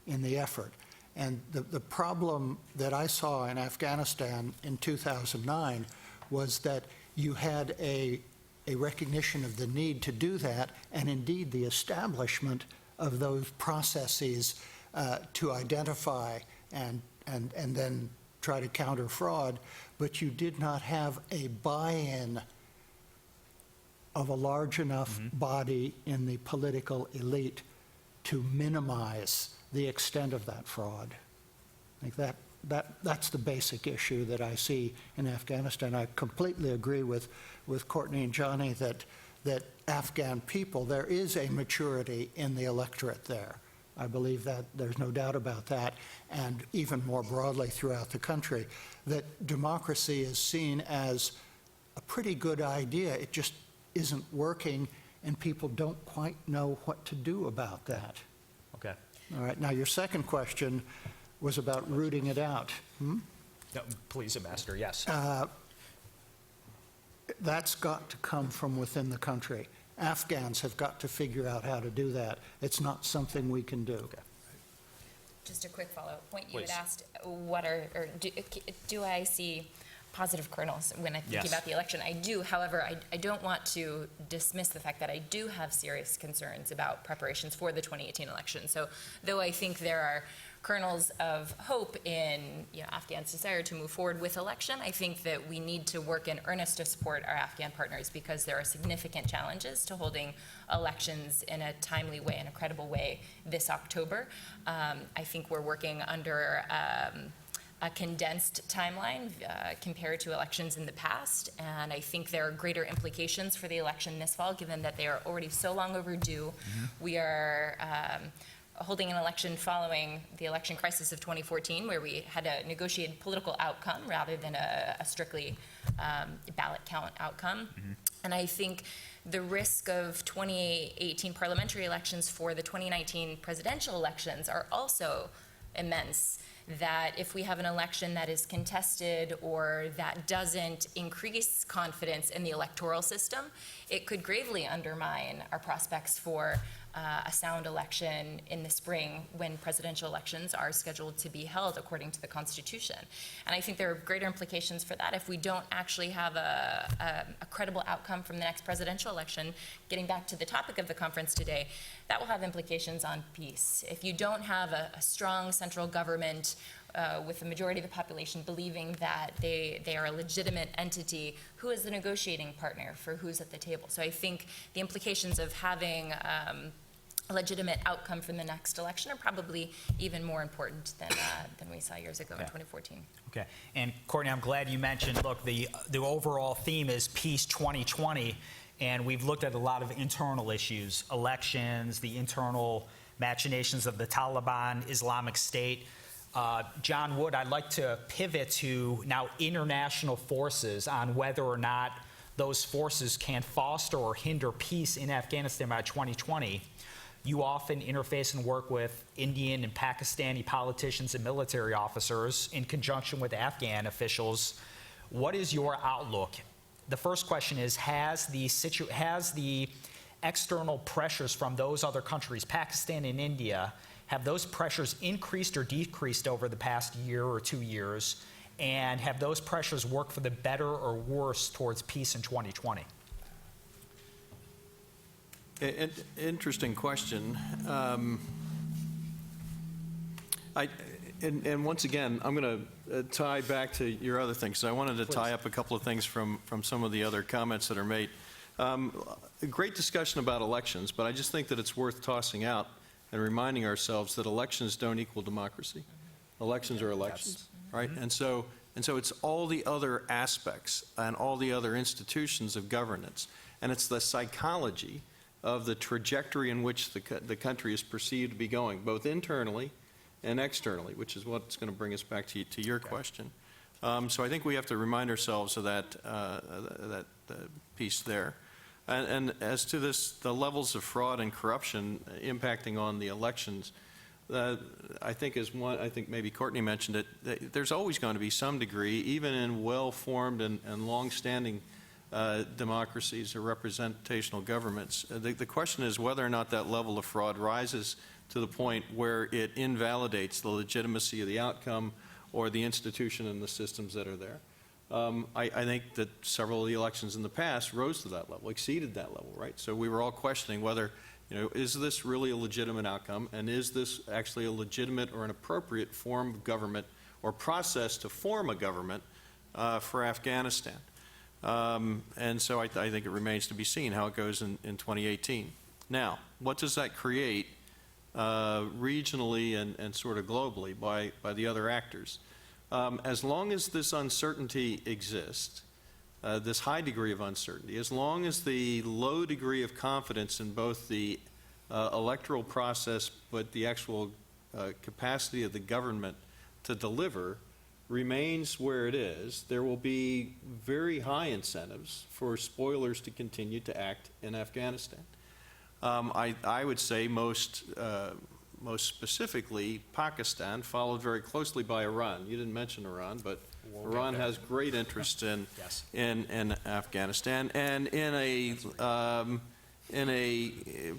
in the effort. And the problem that I saw in Afghanistan in 2009 was that you had a recognition of the need to do that, and indeed the establishment of those processes to identify and then try to counter fraud, but you did not have a buy-in of a large enough body in the political elite to minimize the extent of that fraud. I think that's the basic issue that I see in Afghanistan. I completely agree with Courtney and Johnny that Afghan people, there is a maturity in the electorate there. I believe that there's no doubt about that, and even more broadly throughout the country, that democracy is seen as a pretty good idea. It just isn't working, and people don't quite know what to do about that. Okay. All right, now your second question was about rooting it out. No, please, Ambassador, yes. That's got to come from within the country. Afghans have got to figure out how to do that. It's not something we can do. Okay. Just a quick follow-up point. You had Please. asked, do I see positive kernels when I think Yes. about the election? I do. However, I don't want to dismiss the fact that I do have serious concerns about preparations for the 2018 election. So though I think there are kernels of hope in Afghans' desire to move forward with election, I think that we need to work in earnest to support our Afghan partners because there are significant challenges to holding elections in a timely way, in a credible way this October. I think we're working under a condensed timeline compared to elections in the past, and I think there are greater implications for the election this fall, given that they are already so long overdue. We are holding an election following the election crisis of 2014, where we had a negotiated political outcome rather than a strictly ballot count outcome. And I think the risk of 2018 parliamentary elections for the 2019 presidential elections are also immense. That if we have an election that is contested or that doesn't increase confidence in the electoral system, it could gravely undermine our prospects for a sound election in the spring when presidential elections are scheduled to be held according to the Constitution. And I think there are greater implications for that if we don't actually have a credible outcome from the next presidential election. Getting back to the topic of the conference today, that will have implications on peace. If you don't have a strong central government with the majority of the population believing that they are a legitimate entity, who is the negotiating partner for who's at the table? So I think the implications of having a legitimate outcome from the next election are probably even more important than we saw years ago in 2014. Okay. And Courtney, I'm glad you mentioned, look, the overall theme is Peace 2020, and we've looked at a lot of internal issues, elections, the internal machinations of the Taliban, Islamic State. John Wood, I'd like to pivot to now international forces on whether or not those forces can foster or hinder peace in Afghanistan by 2020. You often interface and work with Indian and Pakistani politicians and military officers in conjunction with Afghan officials. What is your outlook the first question is, has the external pressures from those other countries, Pakistan and India, have those pressures increased or decreased over the past year or 2 years? And have those pressures worked for the better or worse towards peace in 2020? Interesting question. And once again, I'm going to tie back to your other things. I wanted to tie up a couple of things from some of the other comments that are made. A great discussion about elections, but I just think that it's worth tossing out and reminding ourselves that elections don't equal democracy. Elections are elections, right? And so it's all the other aspects and all the other institutions of governance, and it's the psychology of the trajectory in which the country is perceived to be going, both internally and externally, which is what's going to bring us back to your question. So I think we have to remind ourselves of that piece there. And as to the levels of fraud and corruption impacting on the elections, I think maybe Courtney mentioned it, there's always going to be some degree, even in well-formed and long-standing democracies or representational governments. The question is whether or not that level of fraud rises to the point where it invalidates the legitimacy of the outcome or the institution and the systems that are there. I think that several of the elections in the past rose to that level, exceeded that level, right? So we were all questioning whether, is this really a legitimate outcome, and is this actually a legitimate or an appropriate form of government or process to form a government for Afghanistan? And so I think it remains to be seen how it goes in 2018. Now, what does that create regionally and sort of globally by the other actors? As long as this uncertainty exists, this high degree of uncertainty, as long as the low degree of confidence in both the electoral process but the actual capacity of the government to deliver remains where it is, there will be very high incentives for spoilers to continue to act in Afghanistan. I would say most specifically Pakistan, followed very closely by Iran. You didn't mention Iran, but Iran has great interest in Afghanistan, and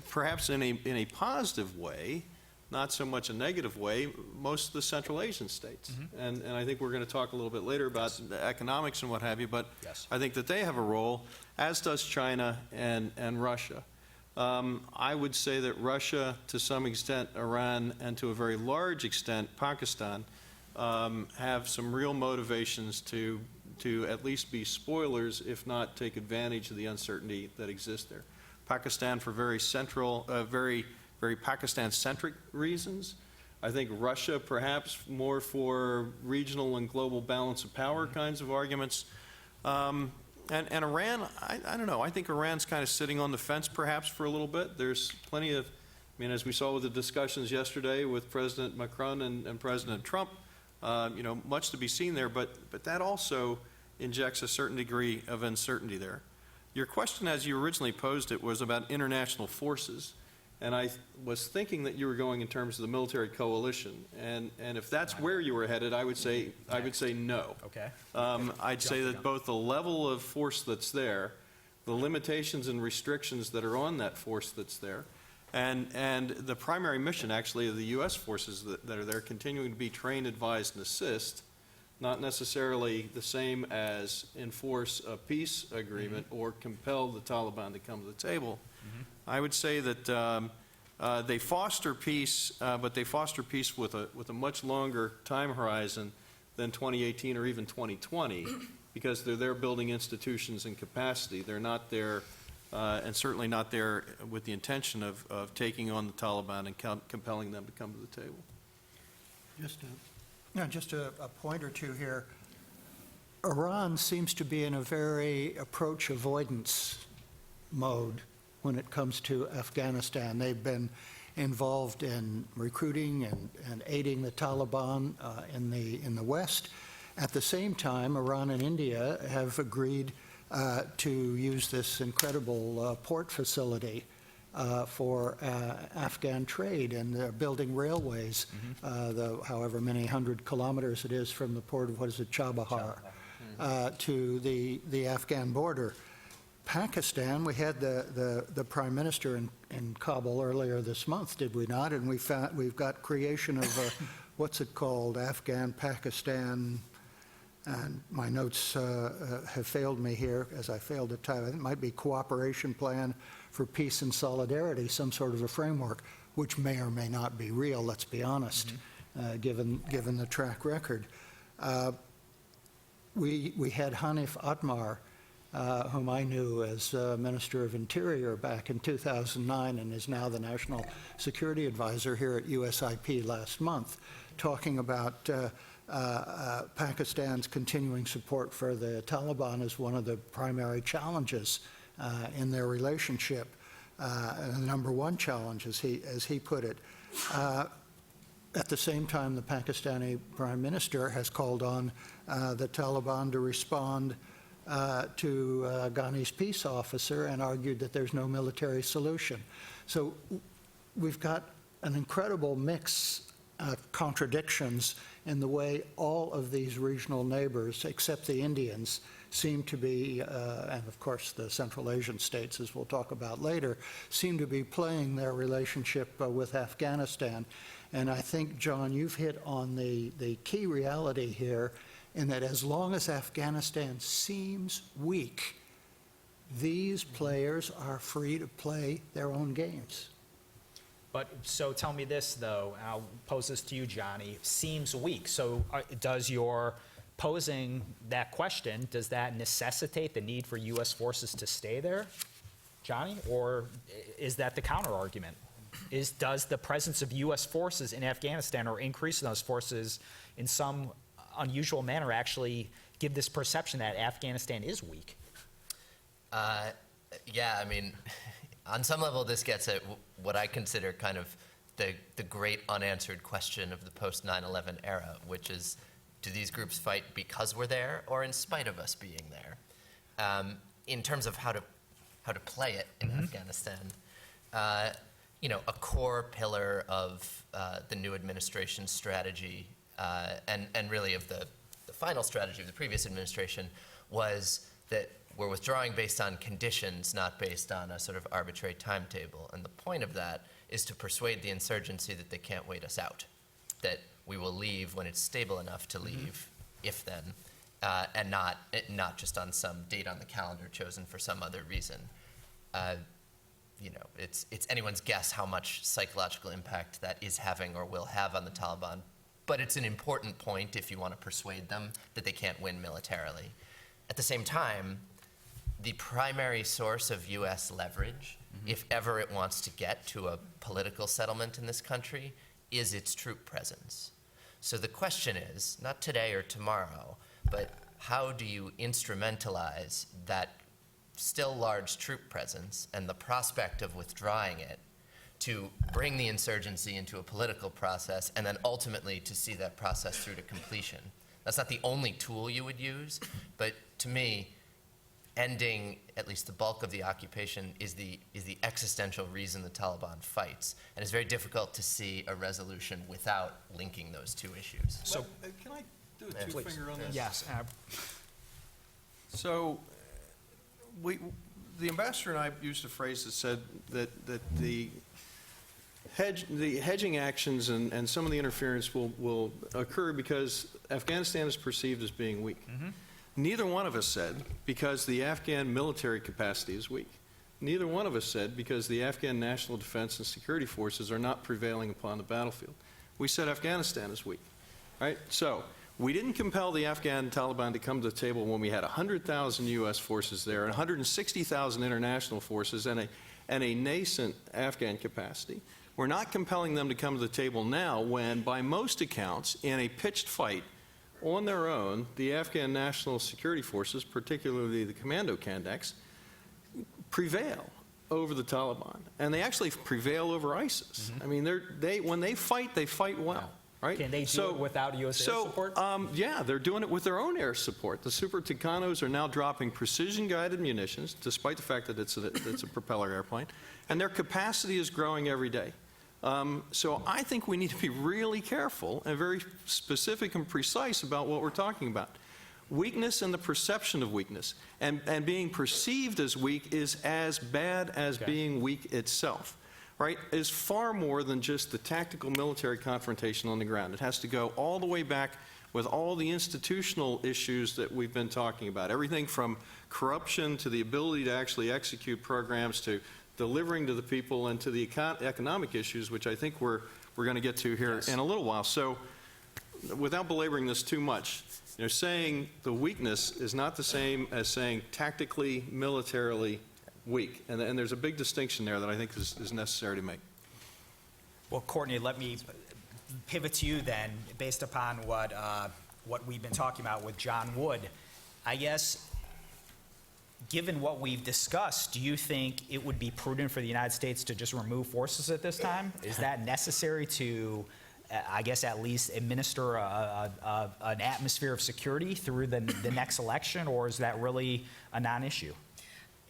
perhaps in a positive way, not so much a negative way, most of the Central Asian states. And I think we're going to talk a little bit later about the economics and what have you, but I think that they have a role, as does China and Russia. I would say that Russia, to some extent, Iran, and to a very large extent, Pakistan, have some real motivations to at least be spoilers, if not take advantage of the uncertainty that exists there. Pakistan for very Pakistan-centric reasons. I think Russia perhaps more for regional and global balance of power kinds of arguments. And Iran, I don't know, I think Iran's kind of sitting on the fence perhaps for a little bit. There's plenty of, as we saw with the discussions yesterday with President Macron and President Trump, much to be seen there, but that also injects a certain degree of uncertainty there. Your question, as you originally posed it, was about international forces. And I was thinking that you were going in terms of the military coalition, and if that's where you were headed, I would say no. Okay. I'd say that both the level of force that's there, the limitations and restrictions that are on that force that's there, and the primary mission actually of the U.S. forces that are there continuing to be train, advise, and assist, not necessarily the same as enforce a peace agreement or compel the Taliban to come to the table. I would say that they foster peace, but they foster peace with a much longer time horizon than 2018 or even 2020, because they're there building institutions and capacity. They're not there, and certainly not there with the intention of taking on the Taliban and compelling them to come to the table. Just a point or two here. Iran seems to be in a very approach avoidance mode when it comes to Afghanistan. They've been involved in recruiting and aiding the Taliban in the West. At the same time, Iran and India have agreed to use this incredible port facility for Afghan trade, and they're building railways, however many hundred kilometers it is from the port of, Chabahar. to the Afghan border. Pakistan, we had the Prime Minister in Kabul earlier this month, did we not? And we've got creation of what's it called, Afghan Pakistan, and my notes have failed me here as I failed to type. It might be Cooperation Plan for Peace and Solidarity, some sort of a framework, which may or may not be real, let's be honest, given the track record. We had Hanif Atmar, whom I knew as Minister of Interior back in 2009 and is now the National Security Advisor here at USIP last month, talking about Pakistan's continuing support for the Taliban as one of the primary challenges in their relationship, the number one challenge, as he put it. At the same time, the Pakistani Prime Minister has called on the Taliban to respond to Ghani's peace officer and argued that there's no military solution. So we've got an incredible mix of contradictions in the way all of these regional neighbors, except the Indians, seem to be, and of course the Central Asian states, as we'll talk about later, seem to be playing their relationship with Afghanistan. And I think, John, you've hit on the key reality here, in that as long as Afghanistan seems weak, these players are free to play their own games. But, so tell me this, though, I'll pose this to you, Johnny, seems weak. So does your posing that question, does that necessitate the need for U.S. forces to stay there, Johnny? Or is that the counter-argument? Does the presence of U.S. forces in Afghanistan or increase in those forces in some unusual manner actually give this perception that Afghanistan is weak? Yeah, I mean, on some level, this gets at what I consider kind of the great unanswered question of the post-9/11 era, which is, do these groups fight because we're there or in spite of us being there? In terms of how to play it in Afghanistan, you know, a core pillar of the new administration's strategy and really of the final strategy of the previous administration was that we're withdrawing based on conditions, not based on a sort of arbitrary timetable. And the point of that is to persuade the insurgency that they can't wait us out, that we will leave when it's stable enough to leave, if then, and not just on some date on the calendar chosen for some other reason. You know, it's anyone's guess how much psychological impact that is having or will have on the Taliban, but it's an important point if you want to persuade them that they can't win militarily. At the same time, the primary source of U.S. leverage, if ever it wants to get to a political settlement in this country, is its troop presence. So the question is, not today or tomorrow, but how do you instrumentalize that still large troop presence and the prospect of withdrawing it to bring the insurgency into a political process and then ultimately to see that process through to completion? That's not the only tool you would use, but to me, ending at least the bulk of the occupation is the existential reason the Taliban fights. And it's very difficult to see a resolution without linking those two issues. So, can I do a two-finger on this? Yes. So, the ambassador and I used a phrase that said that the hedging actions and some of the interference will occur because Afghanistan is perceived as being weak. Neither one of us said because the Afghan military capacity is weak. Neither one of us said because the Afghan national defense and security forces are not prevailing upon the battlefield. We said Afghanistan is weak, right? So we didn't compel the Afghan Taliban to come to the table when we had 100,000 U.S. forces there and 160,000 international forces and a nascent Afghan capacity. We're not compelling them to come to the table now when, by most accounts, in a pitched fight on their own, the Afghan national security forces, particularly the commando Kandaks, prevail over the Taliban. And they actually prevail over ISIS. I mean, when they fight well. Right? Can they do it without U.S. air support? Yeah, they're doing it with their own air support. The Super Tucanos are now dropping precision-guided munitions, despite the fact that it's a propeller airplane, and their capacity is growing every day. So I think we need to be really careful and very specific and precise about what we're talking about. weakness and the perception of weakness. And being perceived as weak is as bad as being weak itself, right? Is far more than just the tactical military confrontation on the ground. It has to go all the way back with all the institutional issues that we've been talking about. Everything from corruption to the ability to actually execute programs to delivering to the people and to the economic issues, which I think we're going to get to here in a little while. So without belaboring this too much, saying the weakness is not the same as saying tactically, militarily weak. And there's a big distinction there that I think is necessary to make. Well, Courtney, let me pivot to you then, based upon what we've been talking about with John Wood. I guess, given what we've discussed, do you think it would be prudent for the United States to just remove forces at this time? Is that necessary to, I guess, at least administer an atmosphere of security through the next election, or is that really a non-issue?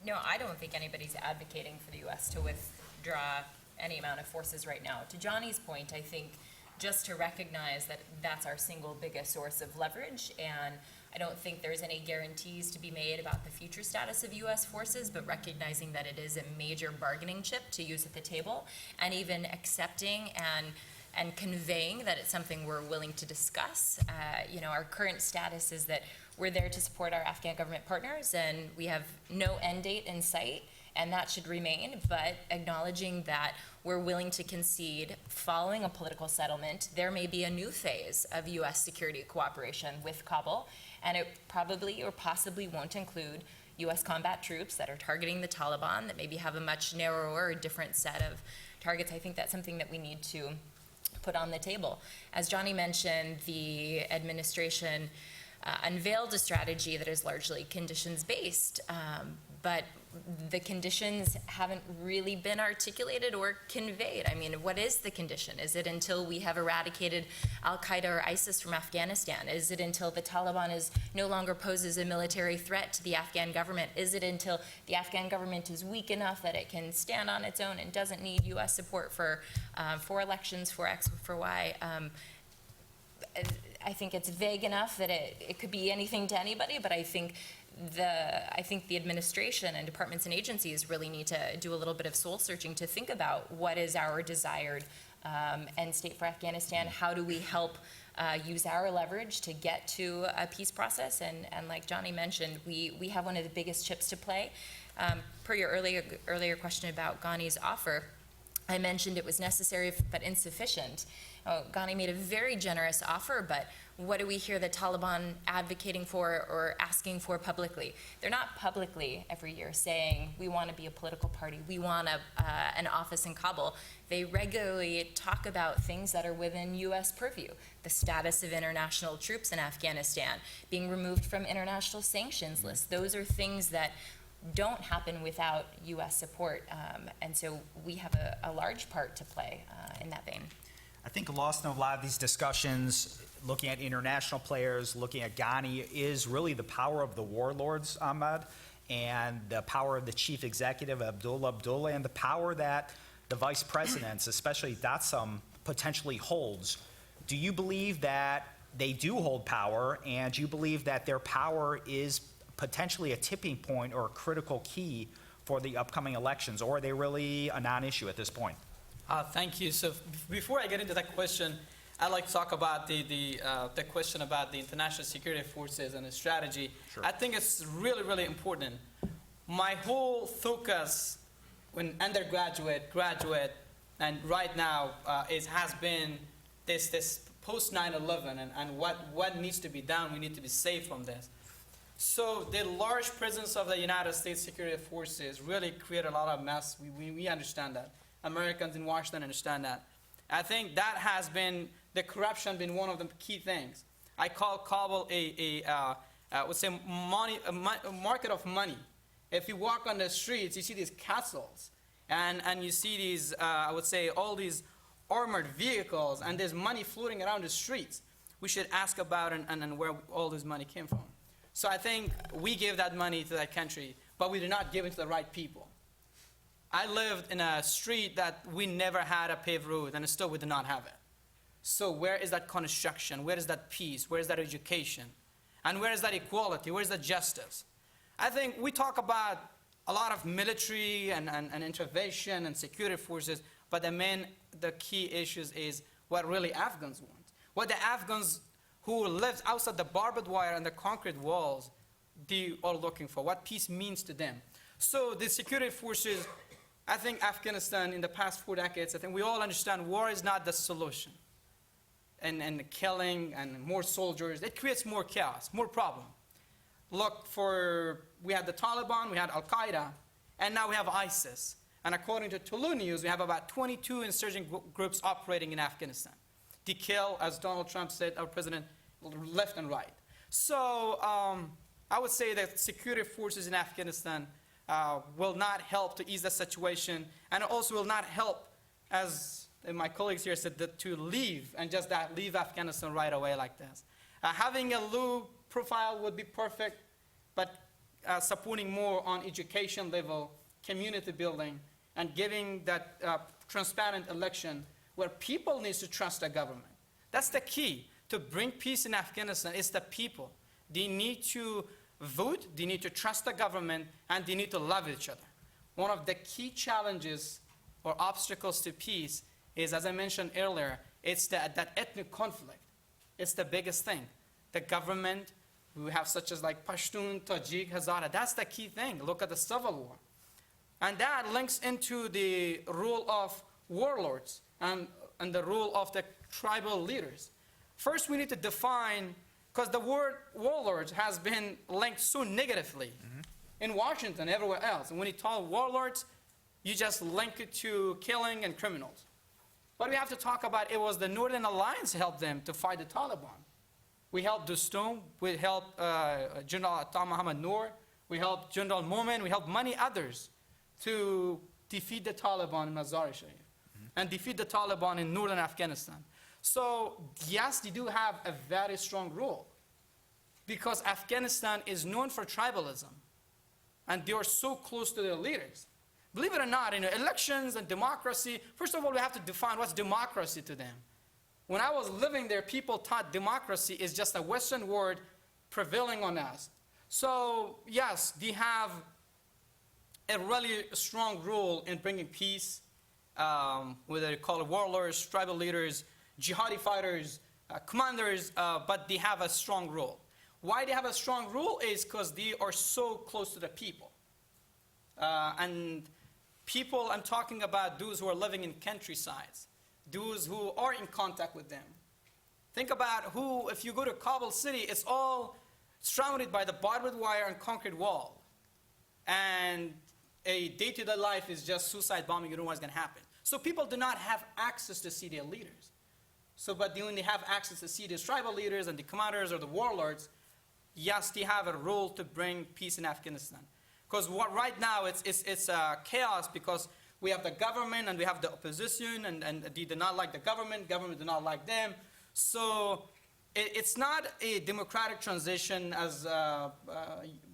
No, I don't think anybody's advocating for the U.S. to withdraw any amount of forces right now. To Johnny's point, I think just to recognize that that's our single biggest source of leverage, and I don't think there's any guarantees to be made about the future status of U.S. forces, but recognizing that it is a major bargaining chip to use at the table, and even accepting and conveying that it's something we're willing to discuss. Our current status is that we're there to support our Afghan government partners, and we have no end date in sight, and that should remain, but acknowledging that we're willing to concede following a political settlement, there may be a new phase of U.S. security cooperation with Kabul, and it probably or possibly won't include U.S. combat troops that are targeting the Taliban, that maybe have a much narrower or different set of targets. I think that's something that we need to put on the table. As Johnny mentioned, the administration unveiled a strategy that is largely conditions-based, but the conditions haven't really been articulated or conveyed. I mean, what is the condition? Is it until we have eradicated al-Qaeda or ISIS from Afghanistan? Is it until the Taliban no longer poses a military threat to the Afghan government? Is it until the Afghan government is weak enough that it can stand on its own and doesn't need U.S. support for elections, for X, for Y? I think it's vague enough that it could be anything to anybody, but I think the administration and departments and agencies really need to do a little bit of soul searching to think about what is our desired end state for Afghanistan. How do we help use our leverage to get to a peace process? And like Johnny mentioned, we have one of the biggest chips to play. Per your earlier question about Ghani's offer, I mentioned it was necessary but insufficient. Ghani made a very generous offer, but what do we hear the Taliban advocating for or asking for publicly? They're not publicly every year saying, we want to be a political party, we want an office in Kabul. They regularly talk about things that are within U.S. purview. The status of international troops in Afghanistan, being removed from international sanctions lists. Those are things that don't happen without U.S. support, and so we have a large part to play in that vein. I think lost in a lot of these discussions, looking at international players, looking at Ghani, is really the power of the warlords, Ahmed, and the power of the chief executive, Abdullah, and the power that the vice presidents, especially Datsam, potentially holds. Do you believe that they do hold power, and do you believe that their power is potentially a tipping point or a critical key for the upcoming elections, or are they really a non-issue at this point? Thank you. So before I get into that question, I'd like to talk about the question about the international security forces and the strategy. Sure. I think it's really, really important. My whole focus when undergraduate, graduate, and right now has been this post 9/11 and what needs to be done. We need to be safe from this. So the large presence of the United States security forces really create a lot of mess. We understand that. Americans in Washington understand that. I think that has been, the corruption been one of the key things. I call Kabul I would say a market of money. If you walk on the streets, you see these castles, and you see these, I would say, all these armored vehicles, and there's money floating around the streets. We should ask about and where all this money came from. So I think we give that money to that country, but we do not give it to the right people. I lived in a street that we never had a paved road, and still we did not have it. So where is that construction? Where is that peace? Where is that education? And where is that equality? Where is the justice? I think we talk about a lot of military and intervention and security forces, but the key issues is what really Afghans want. What the Afghans who live outside the barbed wire and the concrete walls, they are looking for, what peace means to them. So the security forces, I think Afghanistan in the past 4 decades, I think we all understand war is not the solution. And killing and more soldiers, it creates more chaos, more problem. Look, we had the Taliban, we had Al-Qaeda, and now we have ISIS. And according to Tulu News, we have about 22 insurgent groups operating in Afghanistan. They kill, as Donald Trump said, our president, left and right. So I would say that security forces in Afghanistan will not help to ease the situation, and it also will not help, as my colleagues here said, to leave and just leave Afghanistan right away like this. Having a low profile would be perfect, but supporting more on education level, community building, and giving that transparent election where people need to trust the government. That's the key. To bring peace in Afghanistan is the people. They need to vote, they need to trust the government, and they need to love each other. One of the key challenges or obstacles to peace is, as I mentioned earlier, it's that ethnic conflict. It's the biggest thing. The government, we have such as like Pashtun, Tajik, Hazara, that's the key thing. Look at the civil war. And that links into the rule of warlords and the rule of the tribal leaders. First, we need to define, because the word warlords has been linked so negatively in Washington, everywhere else. And when you talk warlords, you just link it to killing and criminals. But we have to talk about it was the Northern Alliance helped them to fight the Taliban. We helped Dostum, we helped General Atta Muhammad Noor, we helped General Momin, we helped many others to defeat the Taliban in Mazar-e-Sharif and defeat the Taliban in northern Afghanistan. So yes, they do have a very strong role because Afghanistan is known for tribalism and they are so close to their leaders. Believe it or not, elections and democracy, first of all, we have to define what's democracy to them. When I was living there, people thought democracy is just a Western word prevailing on us. So yes, they have a really strong role in bringing peace, whether they call it warlords, tribal leaders, jihadi fighters, commanders, but they have a strong role. Why they have a strong role is because they are so close to the people. And people, I'm talking about those who are living in countrysides, those who are in contact with them. Think about if you go to Kabul city, it's all surrounded by the barbed wire and concrete wall. And a day-to-day life is just suicide bombing, you don't know what's going to happen. So people do not have access to see their leaders. But they only have access to see these tribal leaders and the commanders or the warlords. Yes, they have a role to bring peace in Afghanistan. Because right now it's chaos because we have the government and we have the opposition and they do not like the government do not like them. So it's not a democratic transition as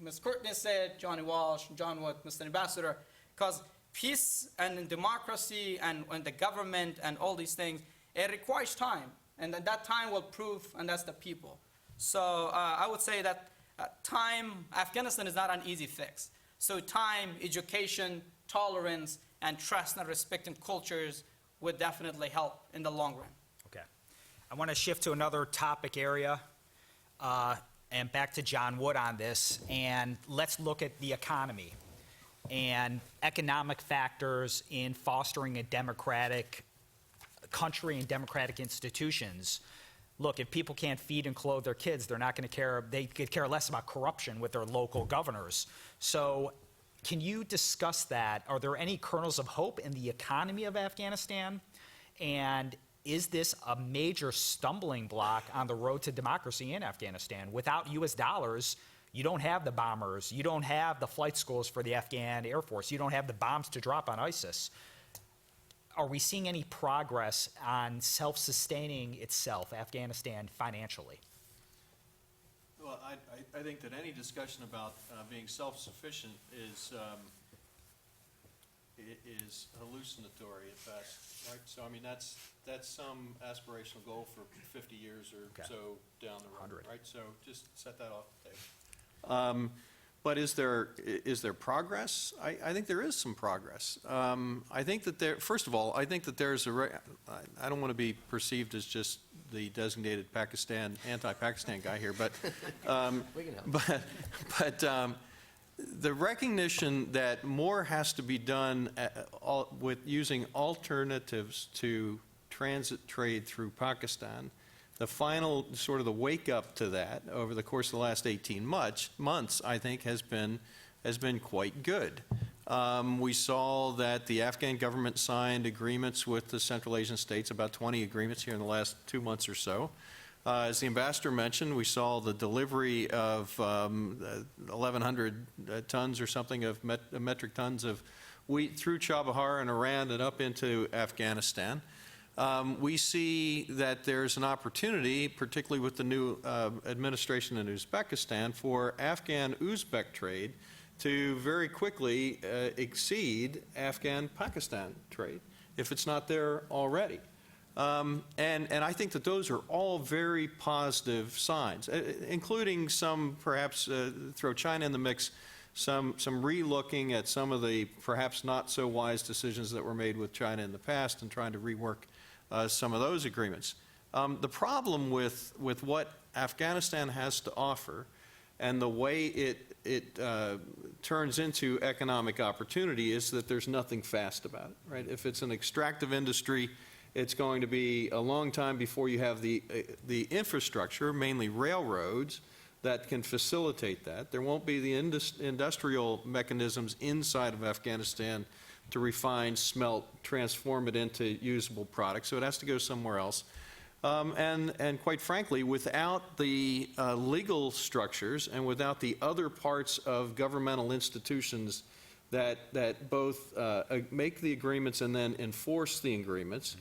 Ms. Courtney said, Johnny Walsh, John Wood, Mr. Ambassador, because peace and democracy and the government and all these things, it requires time. And that time will prove, and that's the people. So I would say that time, Afghanistan is not an easy fix. So time, education, tolerance, and trust and respect in cultures would definitely help in the long run. Okay. I want to shift to another topic area and back to John Wood on this. And let's look at the economy and economic factors in fostering a democratic country and democratic institutions. Look, if people can't feed and clothe their kids, they're not going to care. They could care less about corruption with their local governors. So can you discuss that? Are there any kernels of hope in the economy of Afghanistan? And is this a major stumbling block on the road to democracy in Afghanistan? Without U.S. dollars, you don't have the bombers. You don't have the flight schools for the Afghan Air Force. You don't have the bombs to drop on ISIS. Are we seeing any progress on self-sustaining itself, Afghanistan, financially? Well, I think that any discussion about being self-sufficient is hallucinatory at best, right? So, I mean, that's some aspirational goal for 50 years or Okay. so down the road, 100. right? So just set that off the table. But is there progress? I think there is some progress. I think that first of all, I think that there's I don't want to be perceived as just the designated anti-Pakistan guy here, but, We can help. the recognition that more has to be done with using alternatives to transit trade through Pakistan. The final sort of the wake up to that over the course of the last 18 months, I think, has been quite good. We saw that the Afghan government signed agreements with the Central Asian states, about 20 agreements here in the last 2 months or so. As the ambassador mentioned, we saw the delivery of 1,100 tons or something of metric tons of wheat through Chabahar and Iran and up into Afghanistan. We see that there's an opportunity, particularly with the new administration in Uzbekistan, for Afghan-Uzbek trade to very quickly exceed Afghan-Pakistan trade, if it's not there already. And I think that those are all very positive signs, including some, perhaps, throw China in the mix, some re-looking at some of the perhaps not so wise decisions that were made with China in the past and trying to rework some of those agreements. The problem with what Afghanistan has to offer and the way it turns into economic opportunity is that there's nothing fast about it, right? If it's an extractive industry, it's going to be a long time before you have the infrastructure, mainly railroads, that can facilitate that. There won't be the industrial mechanisms inside of Afghanistan to refine, smelt, transform it into usable products, so it has to go somewhere else. And quite frankly, without the legal structures and without the other parts of governmental institutions that both make the agreements and then enforce the agreements,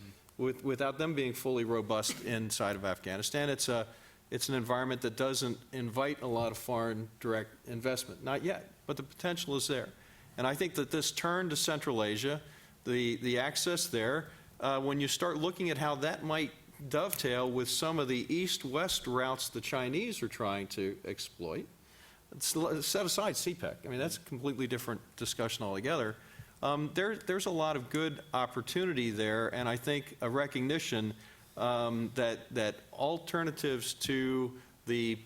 without them being fully robust inside of Afghanistan, it's an environment that doesn't invite a lot of foreign direct investment. Not yet, but the potential is there. And I think that this turn to Central Asia, the access there, when you start looking at how that might dovetail with some of the east-west routes the Chinese are trying to exploit, set aside CPEC. I mean, that's a completely different discussion altogether. There's a lot of good opportunity there, and I think a recognition that alternatives to the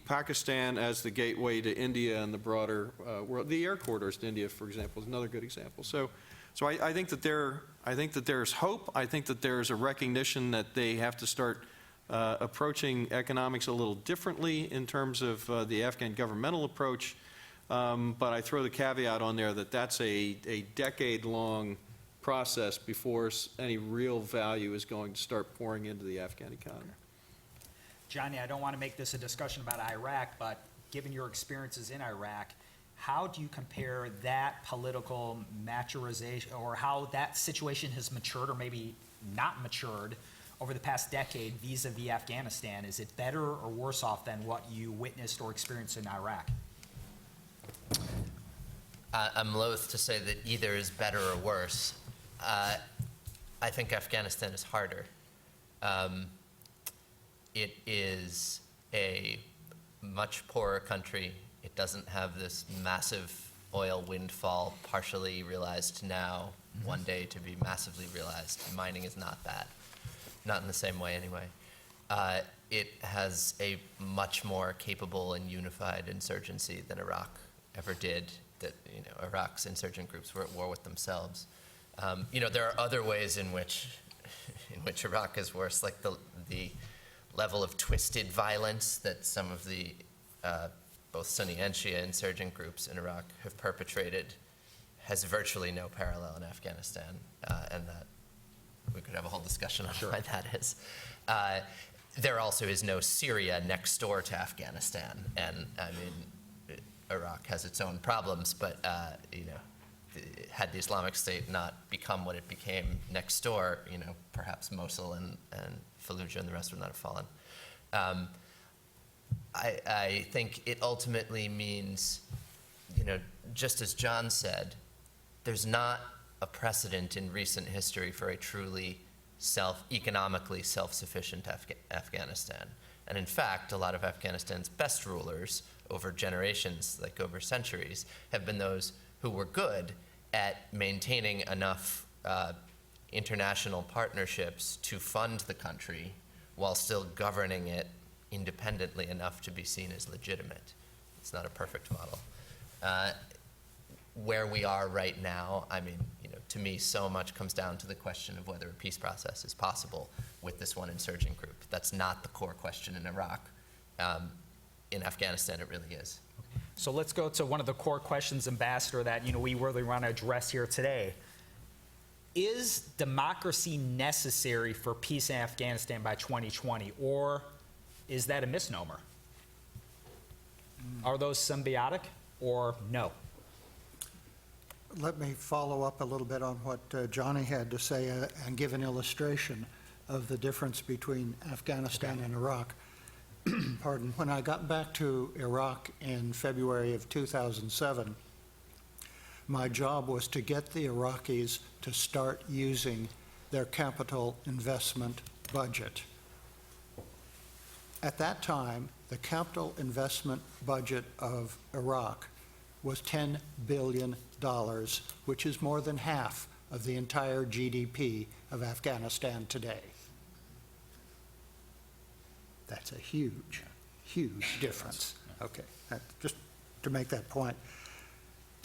Pakistan as the gateway to India and the broader world, the air corridors to India, for example, is another good example. So I think that there's hope. I think that there's a recognition that they have to start approaching economics a little differently in terms of the Afghan governmental approach. But I throw the caveat on there that that's a decade-long process before any real value is going to start pouring into the Afghan economy. Johnny, I don't want to make this a discussion about Iraq, but given your experiences in Iraq, how do you compare that political maturization, or how that situation has matured or maybe not matured over the past decade vis-a-vis Afghanistan? Is it better or worse off than what you witnessed or experienced in Iraq? I'm loath to say that either is better or worse. I think Afghanistan is harder. It is a much poorer country. It doesn't have this massive oil windfall partially realized now, one day to be massively realized. Mining is not that, not in the same way anyway. It has a much more capable and unified insurgency than Iraq ever did. That, Iraq's insurgent groups were at war with themselves. There are other ways in which Iraq is worse, like the level of twisted violence that some of the both Sunni and Shia insurgent groups in Iraq have perpetrated has virtually no parallel in Afghanistan, and that we could have a whole discussion on why that is. There also is no Syria next door to Afghanistan, and I mean, Iraq has its own problems, but had the Islamic State not become what it became next door, perhaps Mosul and Fallujah and the rest would not have fallen. I think it ultimately means, just as John said, there's not a precedent in recent history for a truly economically self-sufficient Afghanistan. And in fact, a lot of Afghanistan's best rulers over generations, like over centuries, have been those who were good at maintaining enough international partnerships to fund the country while still governing it independently enough to be seen as legitimate. It's not a perfect model. Where we are right now, I mean, to me, so much comes down to the question of whether a peace process is possible with this one insurgent group. That's not the core question in Iraq. In Afghanistan, it really is. So let's go to one of the core questions, Ambassador, that we really want to address here today. Is democracy necessary for peace in Afghanistan by 2020, or is that a misnomer? Are those symbiotic, or no? Let me follow up a little bit on what Johnny had to say and give an illustration of the difference between Afghanistan and Iraq. Pardon. When I got back to Iraq in February of 2007, my job was to get the Iraqis to start using their capital investment budget. At that time, the capital investment budget of Iraq was $10 billion, which is more than half of the entire GDP of Afghanistan today. That's a huge, huge difference. Okay, just to make that point.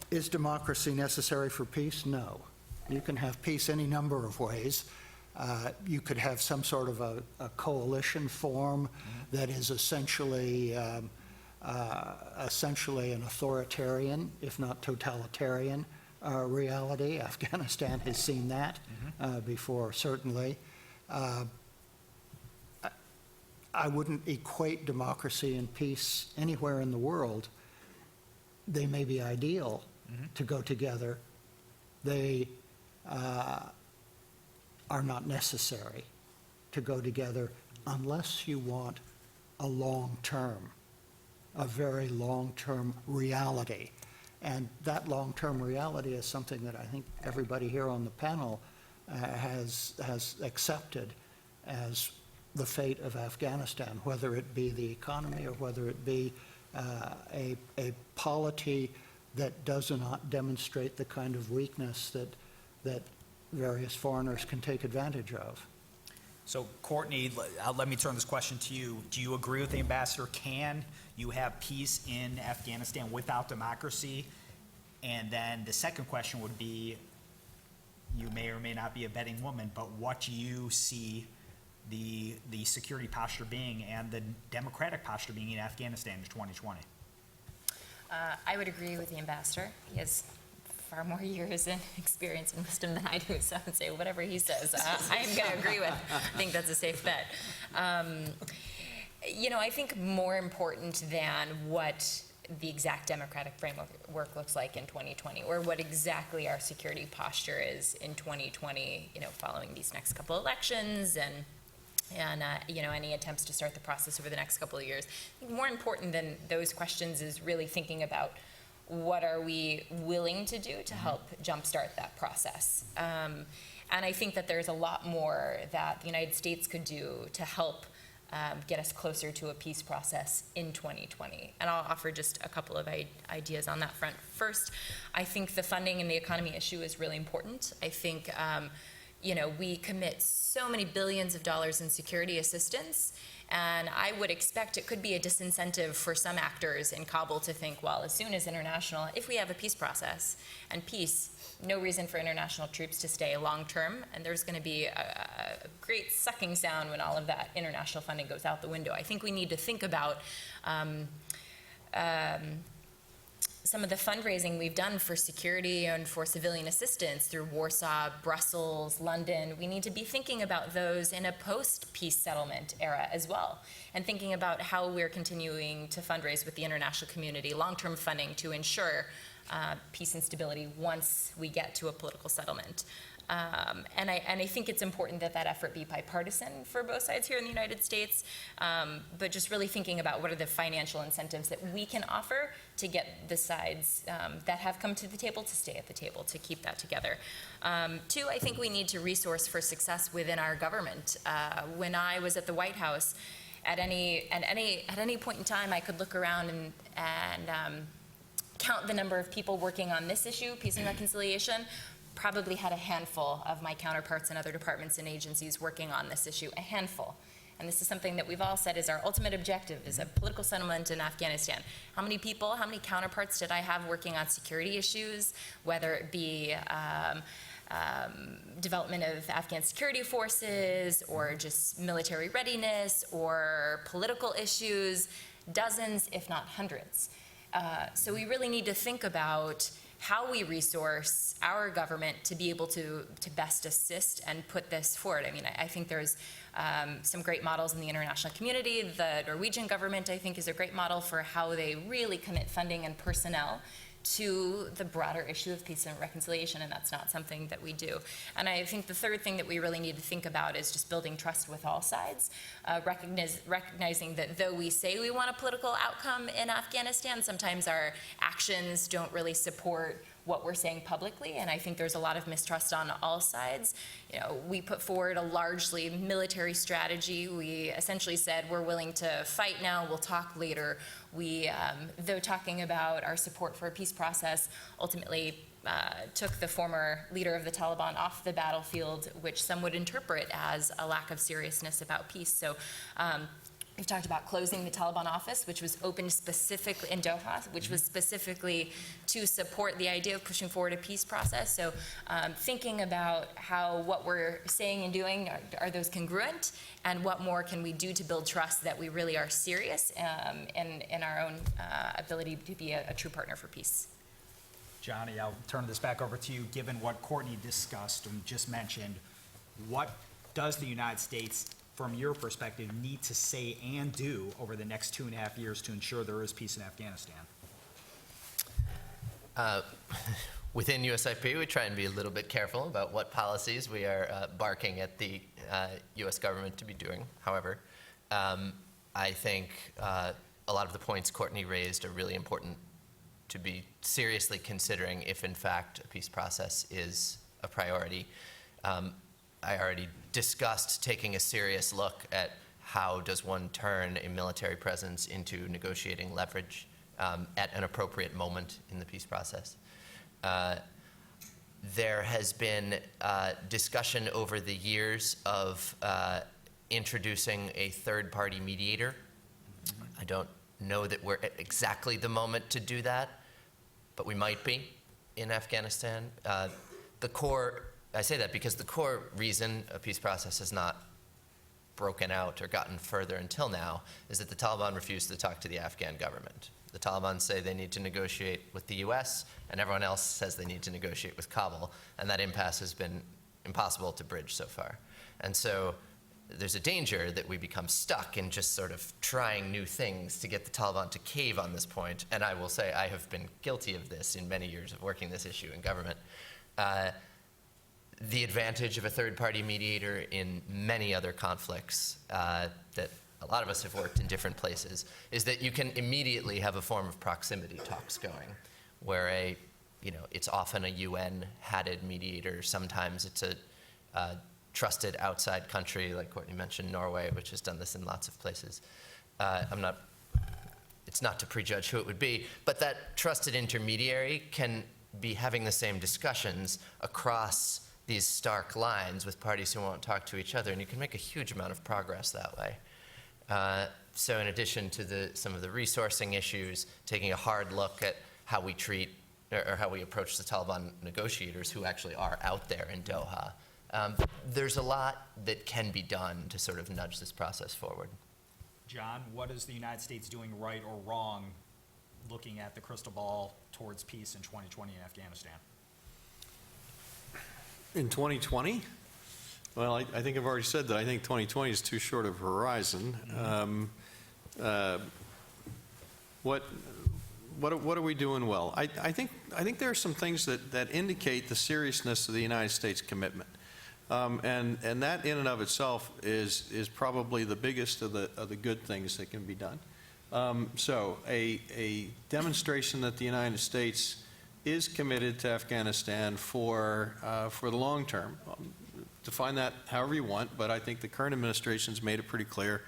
Is democracy necessary for peace? No. You can have peace any number of ways. You could have some sort of a coalition form that is essentially an authoritarian, if not totalitarian, reality. Afghanistan has seen that before, certainly. I wouldn't equate democracy and peace anywhere in the world. They may be ideal to go together. They are not necessary to go together unless you want a long-term, a very long-term reality. And that long-term reality is something that I think everybody here on the panel has accepted as the fate of Afghanistan, whether it be the economy or whether it be a polity that does not demonstrate the kind of weakness that various foreigners can take advantage of. So, Courtney, let me turn this question to you. Do you agree with the Ambassador? Can you have peace in Afghanistan without democracy? And then the second question would be, you may or may not be a betting woman, but what do you see the security posture being and the democratic posture being in Afghanistan in 2020? I would agree with the ambassador. He has far more years and experience and wisdom than I do, so I would say whatever he says, I am going to agree with. I think that's a safe bet. I think more important than what the exact democratic framework looks like in 2020, or what exactly our security posture is in 2020, following these next couple elections and any attempts to start the process over the next couple of years. I think more important than those questions is really thinking about what are we willing to do to help jumpstart that process. And I think that there's a lot more that the United States could do to help get us closer to a peace process in 2020. And I'll offer just a couple of ideas on that front. First, I think the funding and the economy issue is really important. I think we commit so many billions of dollars in security assistance, and I would expect it could be a disincentive for some actors in Kabul to think, well, as soon as if we have a peace process and peace, no reason for international troops to stay long term, and there's going to be a great sucking sound when all of that international funding goes out the window. I think we need to think about some of the fundraising we've done for security and for civilian assistance through Warsaw, Brussels, London. We need to be thinking about those in a post-peace settlement era as well, and thinking about how we're continuing to fundraise with the international community, long-term funding to ensure peace and stability once we get to a political settlement. And I think it's important that that effort be bipartisan for both sides here in the United States, but just really thinking about what are the financial incentives that we can offer to get the sides that have come to the table to stay at the table, to keep that together. Two, I think we need to resource for success within our government. When I was at the White House, at any point in time, I could look around and count the number of people working on this issue, peace and reconciliation. Probably had a handful of my counterparts in other departments and agencies working on this issue, a handful. And this is something that we've all said is our ultimate objective, is a political settlement in Afghanistan. How many people, how many counterparts did I have working on security issues, whether it be development of Afghan security forces, or just military readiness, or political issues? Dozens, if not hundreds. So we really need to think about how we resource our government to be able to best assist and put this forward. I mean, I think there's some great models in the international community. The Norwegian government, I think, is a great model for how they really commit funding and personnel to the broader issue of peace and reconciliation, and that's not something that we do. And I think the third thing that we really need to think about is just building trust with all sides, recognizing that though we say we want a political outcome in Afghanistan, sometimes our actions don't really support what we're saying publicly, and I think there's a lot of mistrust on all sides. You know, we put forward a largely military strategy. We essentially said we're willing to fight now, we'll talk later. We, though talking about our support for a peace process, ultimately took the former leader of the Taliban off the battlefield, which some would interpret as a lack of seriousness about peace. So we've talked about closing the Taliban office, which was opened specifically in Doha, which was specifically to support the idea of pushing forward a peace process. So thinking about how what we're saying and doing, are those congruent, and what more can we do to build trust that we really are serious in our own ability to be a true partner for peace. Johnny, I'll turn this back over to you. Given what Courtney discussed and just mentioned, what does the United States, from your perspective, need to say and do over the next 2.5 years to ensure there is peace in Afghanistan? Within USIP, we try and be a little bit careful about what policies we are barking at the U.S. government to be doing. However, I think a lot of the points Courtney raised are really important to be seriously considering if, in fact, a peace process is a priority. I already discussed taking a serious look at how does one turn a military presence into negotiating leverage at an appropriate moment in the peace process. There has been discussion over the years of introducing a third-party mediator. I don't know that we're at exactly the moment to do that, but we might be in Afghanistan. I say that because the core reason a peace process has not broken out or gotten further until now is that the Taliban refused to talk to the Afghan government. The Taliban say they need to negotiate with the US, and everyone else says they need to negotiate with Kabul, and that impasse has been impossible to bridge so far. And so there's a danger that we become stuck in just sort of trying new things to get the Taliban to cave on this point, and I will say I have been guilty of this in many years of working this issue in government. The advantage of a third-party mediator in many other conflicts that a lot of us have worked in different places is that you can immediately have a form of proximity talks going, where it's often a UN-hatted mediator. Sometimes it's a trusted outside country, like Courtney mentioned, Norway, which has done this in lots of places. It's not to prejudge who it would be, but that trusted intermediary can be having the same discussions across these stark lines with parties who won't talk to each other, and you can make a huge amount of progress that way. So in addition to some of the resourcing issues, taking a hard look at how we treat or how we approach the Taliban negotiators who actually are out there in Doha, there's a lot that can be done to sort of nudge this process forward. John, what is the United States doing right or wrong looking at the crystal ball towards peace in 2020 in Afghanistan? In 2020? Well, I think I've already said that I think 2020 is too short of a horizon. What are we doing well? I think there are some things that indicate the seriousness of the United States commitment. And that in and of itself is probably the biggest of the good things that can be done. So a demonstration that the United States is committed to Afghanistan for the long term. Define that however you want, but I think the current administration's made it pretty clear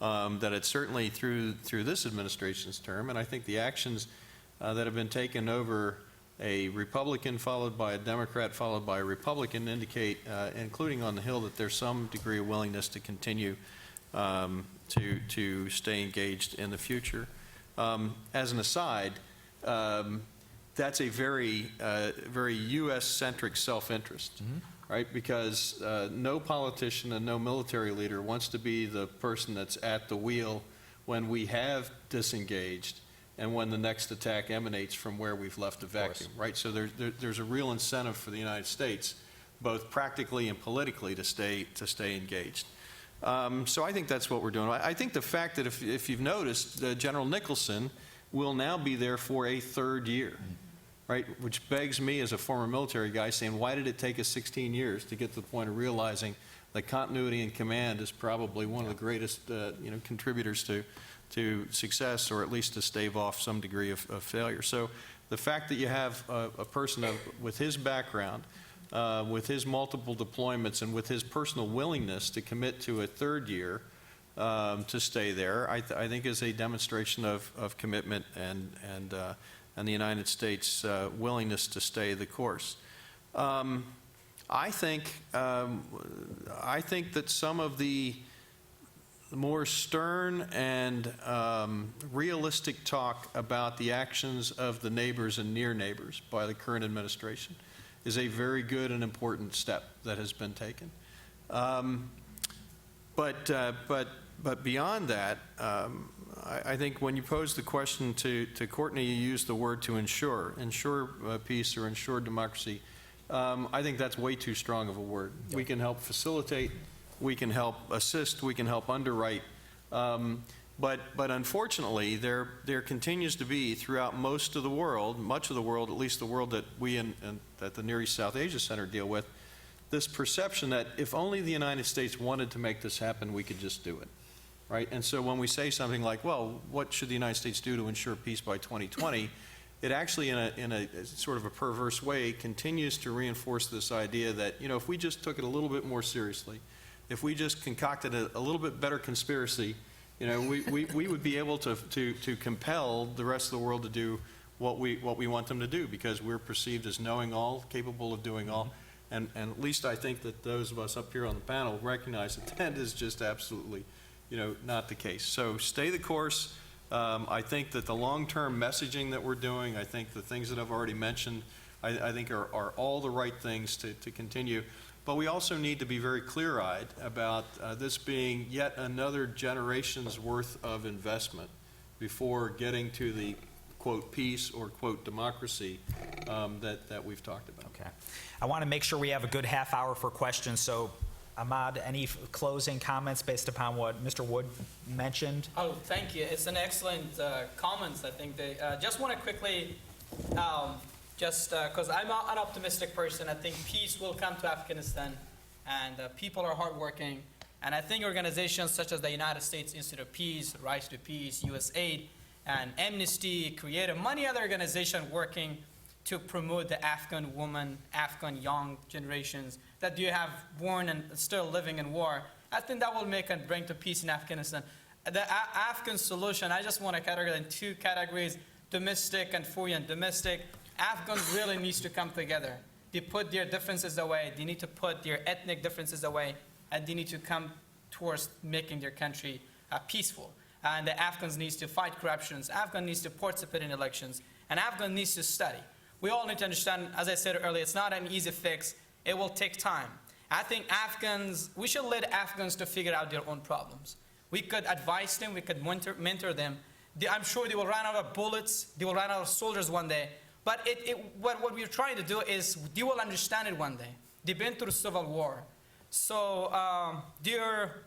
that it's certainly through this administration's term, and I think the actions that have been taken over a Republican followed by a Democrat followed by a Republican indicate, including on the Hill, that there's some degree of willingness to continue to stay engaged in the future. As an aside, that's a very U.S.-centric self-interest, right? Because no politician and no military leader wants to be the person that's at the wheel when we have disengaged and when the next attack emanates from where we've left a vacuum, right? So there's a real incentive for the United States, both practically and politically, to stay engaged. So I think that's what we're doing. I think the fact that if you've noticed, General Nicholson will now be there for a third year, right? Which begs me, as a former military guy, saying, why did it take us 16 years to get to the point of realizing that continuity in command is probably one of the greatest contributors to success, or at least to stave off some degree of failure. So the fact that you have a person with his background, with his multiple deployments, and with his personal willingness to commit to a third year to stay there, I think is a demonstration of commitment and the United States' willingness to stay the course. I think that some of the more stern and realistic talk about the actions of the neighbors and near neighbors by the current administration is a very good and important step that has been taken. But beyond that, I think when you pose the question to Courtney, you use the word to ensure peace or ensure democracy. I think that's way too strong of a word. Yeah. We can help facilitate, we can help assist, we can help underwrite. But unfortunately, there continues to be throughout most of the world, much of the world, at least the world that we and that the Near East South Asia Center deal with, this perception that if only the United States wanted to make this happen, we could just do it, right? And so when we say something like, well, what should the United States do to ensure peace by 2020, it actually, in a sort of a perverse way, continues to reinforce this idea that, if we just took it a little bit more seriously, if we just concocted a little bit better conspiracy, we would be able to compel the rest of the world to do what we want them to do, because we're perceived as knowing all, capable of doing all. And at least I think that those of us up here on the panel recognize that is just absolutely, not the case. So stay the course. I think that the long-term messaging that we're doing, I think the things that I've already mentioned, I think are all the right things to continue. But we also need to be very clear-eyed about this being yet another generation's worth of investment before getting to the, quote, peace or, quote, democracy that we've talked about. Okay. I want to make sure we have a good half hour for questions. So, Ahmad, any closing comments based upon what Mr. Wood mentioned? Oh, thank you. It's an excellent comments. I think they just want to quickly, because I'm an optimistic person, I think peace will come to Afghanistan, and people are hardworking. And I think organizations such as the United States Institute of Peace, Rise to Peace, USAID, and Amnesty, Creative, many other organizations working to promote the Afghan woman, Afghan young generations that you have born and still living in war. I think that will make and bring to peace in Afghanistan. The Afghan solution, I just want to categorize in two categories, domestic and foreign. Domestic, Afghans really needs to come together. They put their differences away. They need to put their ethnic differences away, and they need to come towards making their country peaceful. And the Afghans needs to fight corruptions. Afghan needs to participate in elections. And Afghan needs to study. We all need to understand, as I said earlier, it's not an easy fix. It will take time. I think we should let Afghans to figure out their own problems. We could advise them, we could mentor them. I'm sure they will run out of bullets, they will run out of soldiers one day. But what we're trying to do is they will understand it one day. They've been through civil war. So they're,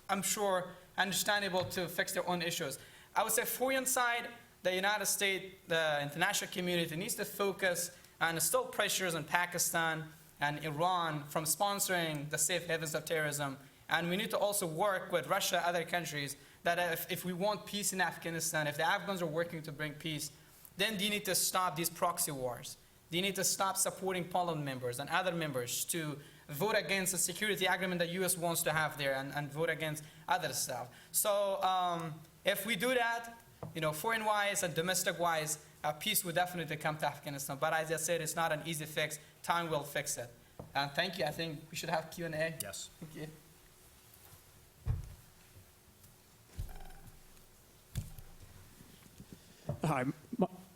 I'm sure, understandable to fix their own issues. I would say foreign side, the United States, the international community needs to focus on the still pressures on Pakistan and Iran from sponsoring the safe havens of terrorism. And we need to also work with Russia, other countries, that if we want peace in Afghanistan, if the Afghans are working to bring peace, then they need to stop these proxy wars. They need to stop supporting parliament members and other members to vote against the security agreement that U.S. wants to have there and vote against other stuff. So if we do that, foreign-wise and domestic-wise, peace will definitely come to Afghanistan. But as I said, it's not an easy fix. Time will fix it. And thank you. I think we should have Q&A. Yes. Thank you. Hi,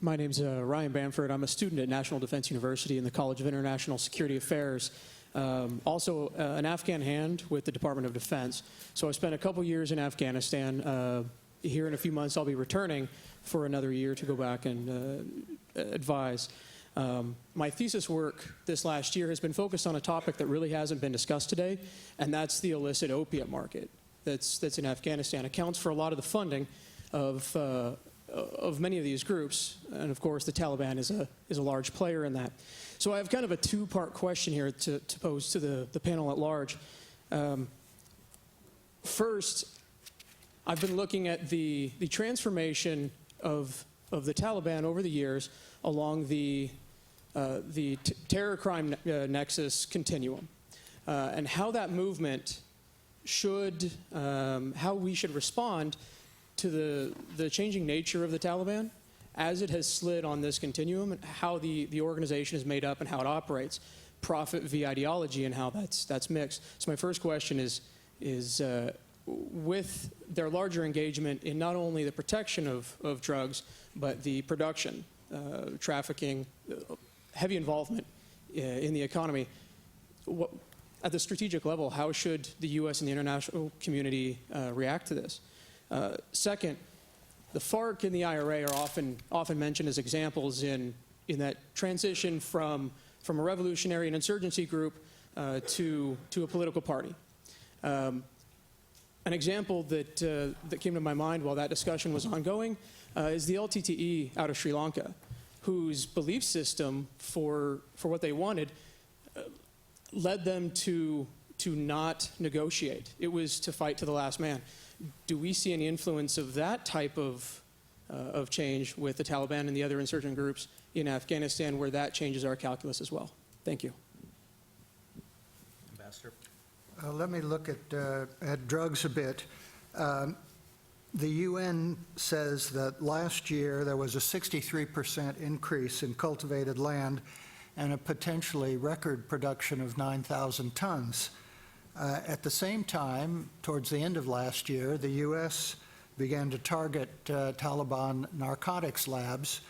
my name's Ryan Bamford. I'm a student at National Defense University in the College of International Security Affairs. Also an Afghan hand with the Department of Defense. So I spent a couple years in Afghanistan. Here in a few months, I'll be returning for another year to go back and advise. My thesis work this last year has been focused on a topic that really hasn't been discussed today, and that's the illicit opiate market that's in Afghanistan. Accounts for a lot of the funding of many of these groups, and of course the Taliban is a large player in that. So I have kind of a two-part question here to pose to the panel at large. First, I've been looking at the transformation of the Taliban over the years along the terror crime nexus continuum, and how that movement should, how we should respond to the changing nature of the Taliban as it has slid on this continuum, and how the organization is made up and how it operates, profit via ideology, and how that's mixed. So my first question is with their larger engagement in not only the protection of drugs, but the production, trafficking, heavy involvement in the economy, at the strategic level, how should the U.S. and the international community react to this? Second, the FARC and the IRA are often mentioned as examples in that transition from a revolutionary and insurgency group to a political party. An example that came to my mind while that discussion was ongoing is the LTTE out of Sri Lanka, whose belief system for what they wanted led them to not negotiate. It was to fight to the last man. Do we see any influence of that type of change with the Taliban and the other insurgent groups in Afghanistan, where that changes our calculus as well? Thank you. Ambassador. Let me look at drugs a bit. The UN says that last year there was a 63% increase in cultivated land and a potentially record production of 9,000 tons. At the same time, towards the end of last year, the U.S. began to target Taliban narcotics labs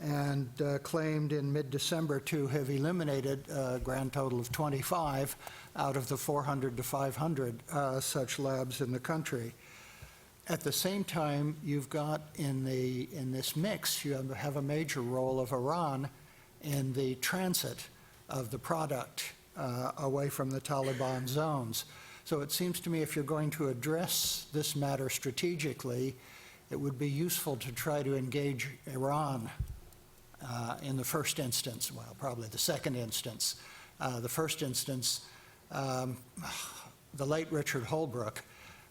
and claimed in mid-December to have eliminated a grand total of 25 out of the 400 to 500 such labs in the country. At the same time, you've got in this mix, you have a major role of Iran in the transit of the product away from the Taliban zones. So it seems to me if you're going to address this matter strategically, it would be useful to try to engage Iran in the first instance, well, probably the second instance. The first instance, the late Richard Holbrooke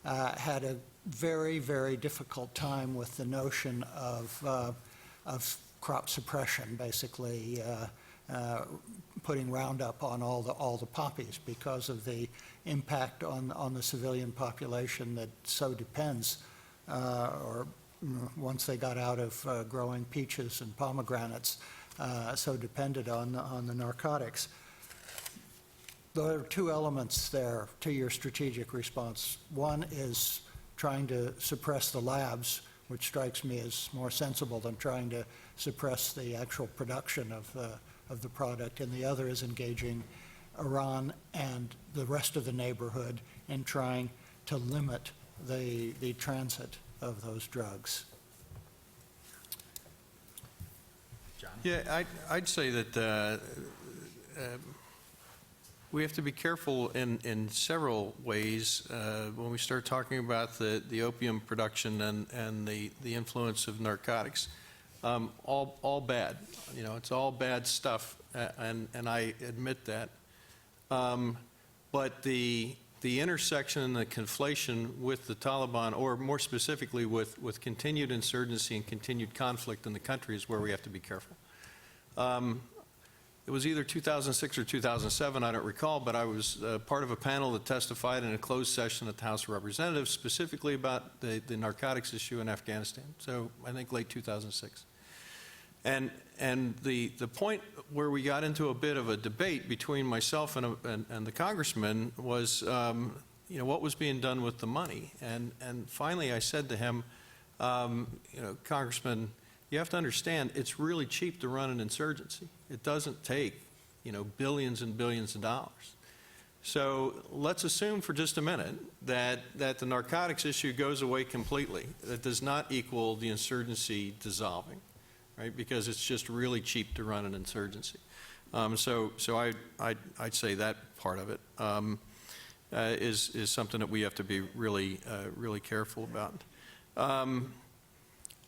had a very, very difficult time with the notion of crop suppression, basically putting Roundup on all the poppies because of the impact on the civilian population that so depends, or once they got out of growing peaches and pomegranates, so depended on the narcotics. There are two elements there to your strategic response. One is trying to suppress the labs, which strikes me as more sensible than trying to suppress the actual production of the product, and the other is engaging Iran and the rest of the neighborhood in trying to limit the transit of those drugs. John? Yeah, I'd say that we have to be careful in several ways when we start talking about the opium production and the influence of narcotics. all bad. You know, it's all bad stuff, and I admit that. But the intersection and the conflation with the Taliban, or more specifically with continued insurgency and continued conflict in the country, is where we have to be careful. It was either 2006 or 2007, I don't recall, but I was part of a panel that testified in a closed session at the House of Representatives specifically about the narcotics issue in Afghanistan. So I think late 2006. And the point where we got into a bit of a debate between myself and the congressman was, you know, what was being done with the money. And finally I said to him, you know, Congressman, you have to understand it's really cheap to run an insurgency. It doesn't take, you know, billions and billions of dollars. So let's assume for just a minute that the narcotics issue goes away completely. That does not equal the insurgency dissolving, right? Because it's just really cheap to run an insurgency. So I'd say that part of it is something that we have to be really careful about.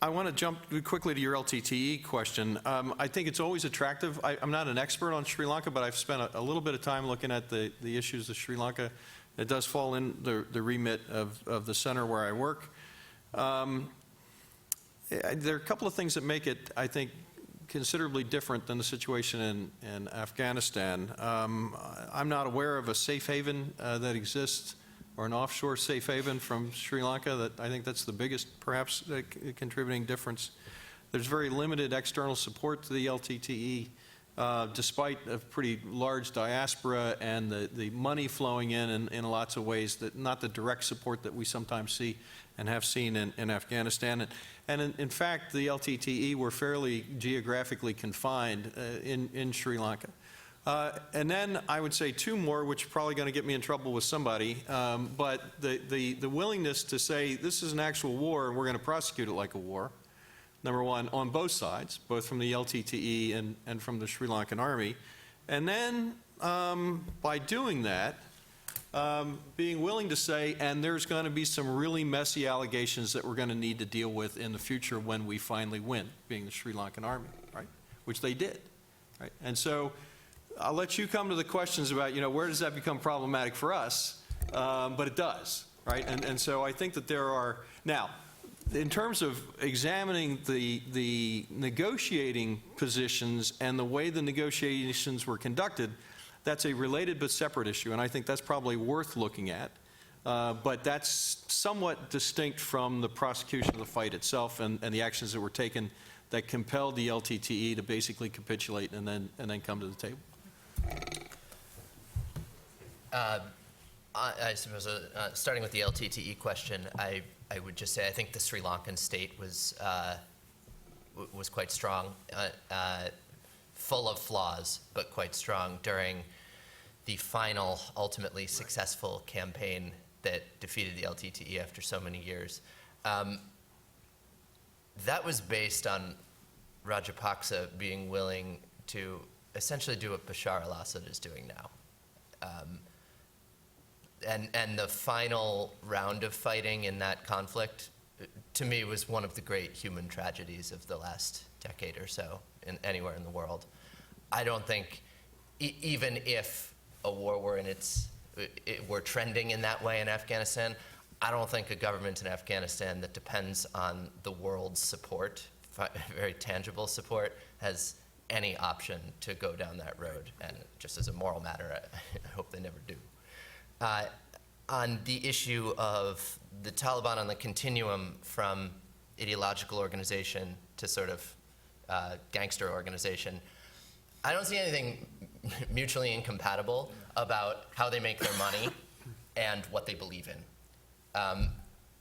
I want to jump quickly to your LTTE question. I think it's always attractive. I'm not an expert on Sri Lanka, but I've spent a little bit of time looking at the issues of Sri Lanka. It does fall in the remit of the center where I work. There are a couple of things that make it, I think, considerably different than the situation in Afghanistan. I'm not aware of a safe haven that exists, or an offshore safe haven from Sri Lanka. I think that's the biggest, perhaps, contributing difference. There's very limited external support to the LTTE, despite a pretty large diaspora and the money flowing in lots of ways, that not the direct support that we sometimes see and have seen in Afghanistan. And in fact, the LTTE were fairly geographically confined in Sri Lanka. And then I would say two more, which are probably going to get me in trouble with somebody, but the willingness to say this is an actual war and we're going to prosecute it like a war, number one, on both sides, both from the LTTE and from the Sri Lankan army. And then by doing that, being willing to say, and there's going to be some really messy allegations that we're going to need to deal with in the future when we finally win, being the Sri Lankan army, right? Which they did, right? And so I'll let you come to the questions about, you know, where does that become problematic for us? But it does, right? And so I think that there are, now, in terms of examining the negotiating positions and the way the negotiations were conducted, that's a related but separate issue, and I think that's probably worth looking at. But that's somewhat distinct from the prosecution of the fight itself and the actions that were taken that compelled the LTTE to basically capitulate and then come to the table. I suppose, starting with the LTTE question, I would just say I think the Sri Lankan state was quite strong, full of flaws, but quite strong during the final, ultimately successful campaign that defeated the LTTE after so many years. That was based on Rajapaksa being willing to essentially do what Bashar al-Assad is doing now. And the final round of fighting in that conflict, to me, was one of the great human tragedies of the last decade or so anywhere in the world. I don't think, even if a war were were trending in that way in Afghanistan, I don't think a government in Afghanistan that depends on the world's support, very tangible support, has any option to go down that road. And just as a moral matter, I hope they never do. On the issue of the Taliban on the continuum from ideological organization to sort of gangster organization, I don't see anything mutually incompatible about how they make their money and what they believe in.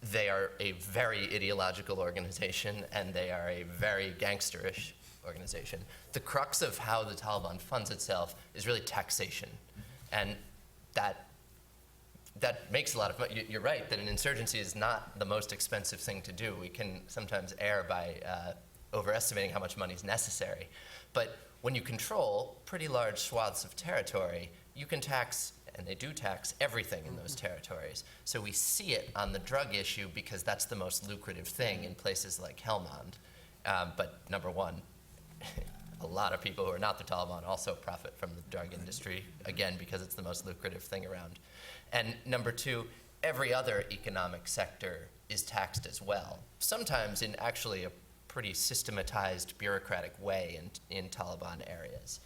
They are a very ideological organization, and they are a very gangsterish organization. The crux of how the Taliban funds itself is really taxation, and that makes a lot of money. You're right that an insurgency is not the most expensive thing to do. We can sometimes err by overestimating how much money is necessary. But when you control pretty large swaths of territory, you can tax, and they do tax, everything in those territories. So we see it on the drug issue because that's the most lucrative thing in places like Helmand. But number one, a lot of people who are not the Taliban also profit from the drug industry, again, because it's the most lucrative thing around. And number two, every other economic sector is taxed as well, sometimes in actually a pretty systematized bureaucratic way in Taliban areas.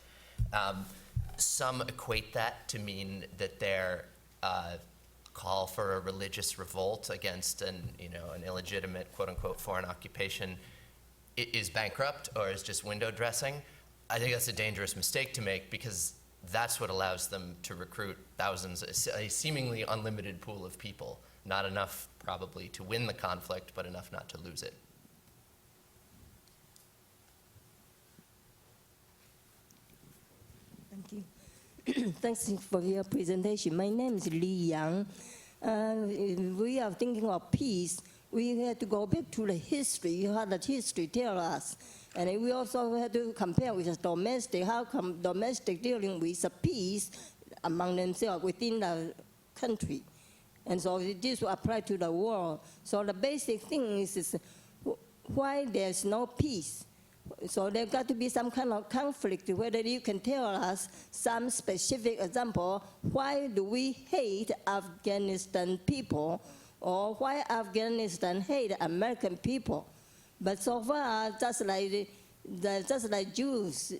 Some equate that to mean that their call for a religious revolt against an illegitimate, quote unquote, foreign occupation is bankrupt or is just window dressing. I think that's a dangerous mistake to make, because that's what allows them to recruit thousands, a seemingly unlimited pool of people. Not enough probably to win the conflict, but enough not to lose it. Thank you. Thanks for your presentation. My name is Li Yang. We are thinking of peace. We have to go back to the history, how the history tell us. And we also have to compare with the domestic, how come domestic dealing with the peace among themselves within the country. And so this will apply to the world. So the basic thing is why there's no peace. So there got to be some kind of conflict, whether you can tell us some specific example, why do we hate Afghanistan people, or why Afghanistan hate American people? But so far, just like Jews,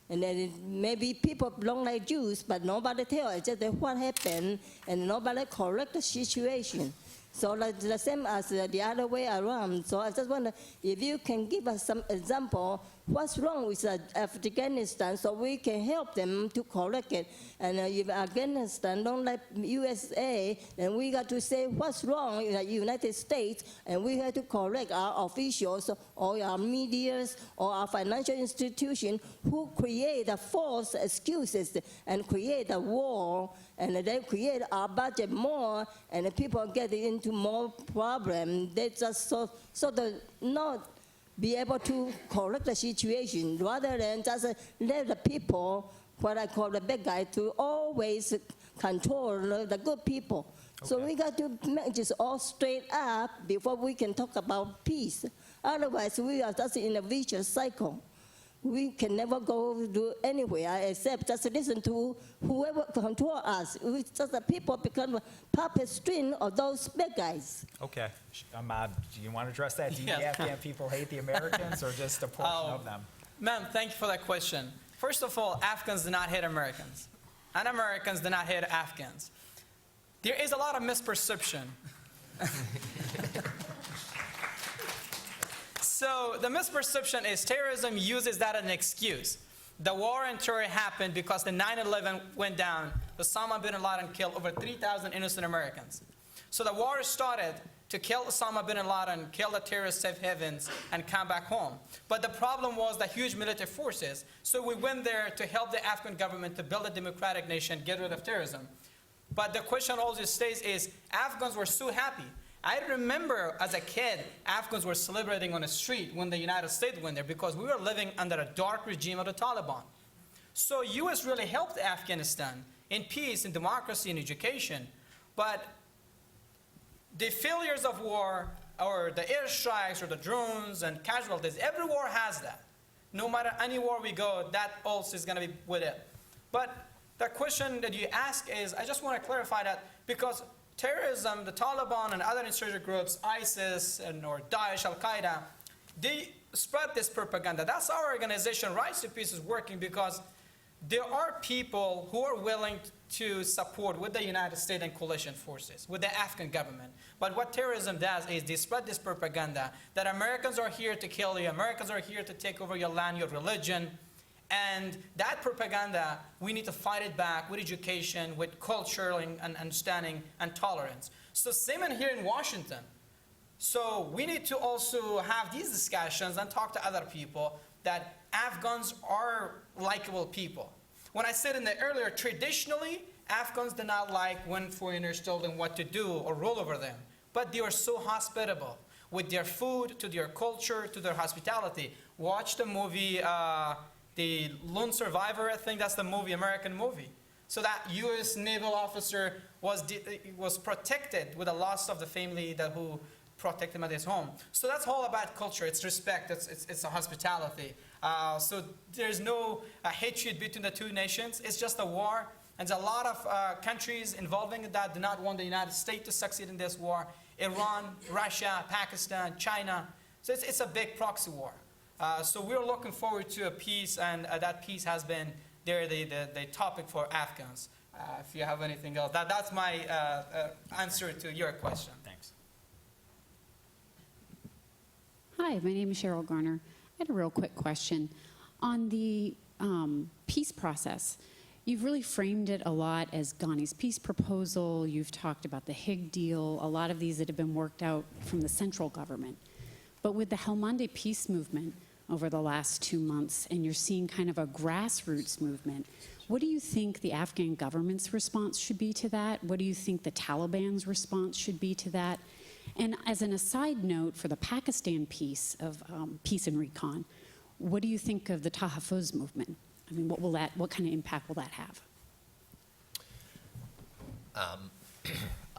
and then maybe people don't like Jews, but nobody tells just what happened, and nobody correct the situation. So like the same as the other way around. So I just wonder if you can give us some example, what's wrong with Afghanistan, so we can help them to correct it. And if Afghanistan don't like USA, then we got to say what's wrong in the United States, and we have to correct our officials or our medias or our financial institution who create the false excuses and create a war, and they create our budget more, and the people get into more problems. They just sort of not be able to correct the situation, rather than just let the people, what I call the bad guy, to always control the good people. Okay. So we got to make this all straight up before we can talk about peace. Otherwise, we are just in a vicious cycle. We can never go to anywhere except just listen to whoever control us. We just the people become puppet string of those bad guys. Okay. Ahmad, do you want to address that? Do the Afghan people hate the Americans, or just a portion of them? Ma'am, thank you for that question. First of all, Afghans do not hate Americans, and Americans do not hate Afghans. There is a lot of misperception. So the misperception is terrorism uses that as an excuse. The war in terror happened because the 9/11 went down. Osama bin Laden killed over 3,000 innocent Americans. So the war started to kill Osama bin Laden, kill the terrorist safe havens, and come back home. But the problem was the huge military forces. So we went there to help the Afghan government to build a democratic nation, get rid of terrorism. But the question always stays is, Afghans were so happy. I remember as a kid, Afghans were celebrating on the street when the United States went there, because we were living under a dark regime of the Taliban. So U.S. really helped Afghanistan in peace, in democracy, in education. But the failures of war, or the airstrikes, or the drones and casualties, every war has that. No matter any war we go, that also is going to be with it. But the question that you ask is, I just want to clarify that, because terrorism, the Taliban and other insurgent groups, ISIS or Daesh, Al-Qaeda, they spread this propaganda. That's our organization, Rise to Peace, is working, because there are people who are willing to support with the United States and coalition forces, with the Afghan government. But what terrorism does is they spread this propaganda that Americans are here to kill you, Americans are here to take over your land, your religion. And that propaganda, we need to fight it back with education, with culture and understanding and tolerance. So same in here in Washington. So we need to also have these discussions and talk to other people that Afghans are likable people. When I said in the earlier, traditionally, Afghans do not like when foreigners tell them what to do or rule over them. But they are so hospitable with their food, to their culture, to their hospitality. Watch the movie, The Lone Survivor, I think that's the movie, American movie. So that U.S. naval officer was protected with the loss of the family who protect him at his home. So that's all about culture. It's respect. It's a hospitality. So there's no hatred between the two nations. It's just a war. And there's a lot of countries involving in that do not want the United States to succeed in this war. Iran, Russia, Pakistan, China. So it's a big proxy war. So we're looking forward to a peace, and that peace has been the topic for Afghans. If you have anything else, that's my answer to your question. Thanks. Hi, my name is Cheryl Garner. I had a real quick question. On the peace process, you've really framed it a lot as Ghani's peace proposal. You've talked about the Higg deal, a lot of these that have been worked out from the central government. But with the Helmand peace movement over the last 2 months, and you're seeing kind of a grassroots movement, what do you think the Afghan government's response should be to that? What do you think the Taliban's response should be to that? And as an aside note, for the Pakistan piece of peace and recon, what do you think of the Tahaffuz movement? I mean, what kind of impact will that have?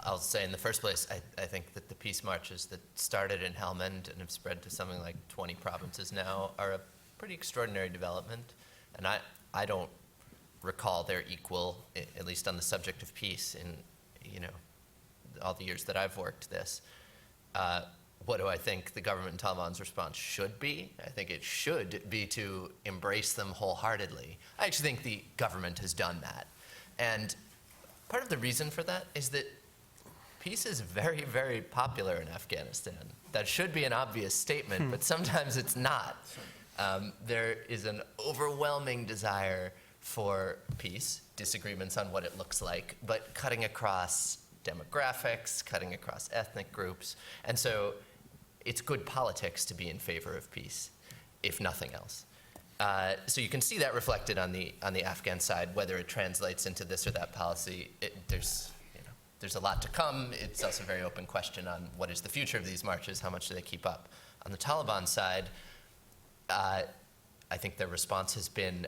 I'll say in the first place, I think that the peace marches that started in Helmand and have spread to something like 20 provinces now are a pretty extraordinary development. And I don't recall their equal, at least on the subject of peace, in all the years that I've worked this. What do I think the government and Taliban's response should be? I think it should be to embrace them wholeheartedly. I actually think the government has done that. And part of the reason for that is that peace is very, very popular in Afghanistan. That should be an obvious statement, but sometimes it's not. There is an overwhelming desire for peace, disagreements on what it looks like, but cutting across demographics, cutting across ethnic groups. And so it's good politics to be in favor of peace, if nothing else. So you can see that reflected on the Afghan side, whether it translates into this or that policy. There's a lot to come. It's also a very open question on what is the future of these marches, how much do they keep up. On the Taliban side, I think their response has been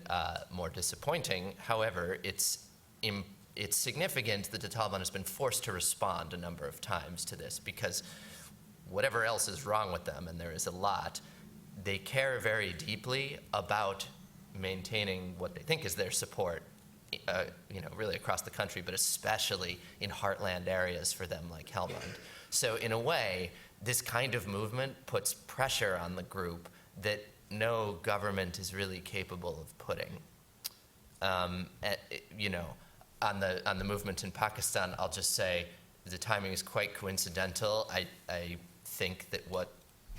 more disappointing. However, it's significant that the Taliban has been forced to respond a number of times to this, because whatever else is wrong with them, and there is a lot, they care very deeply about maintaining what they think is their support, really across the country, but especially in heartland areas for them like Helmand. So in a way, this kind of movement puts pressure on the group that no government is really capable of putting. On the movement in Pakistan, I'll just say the timing is quite coincidental. I think that what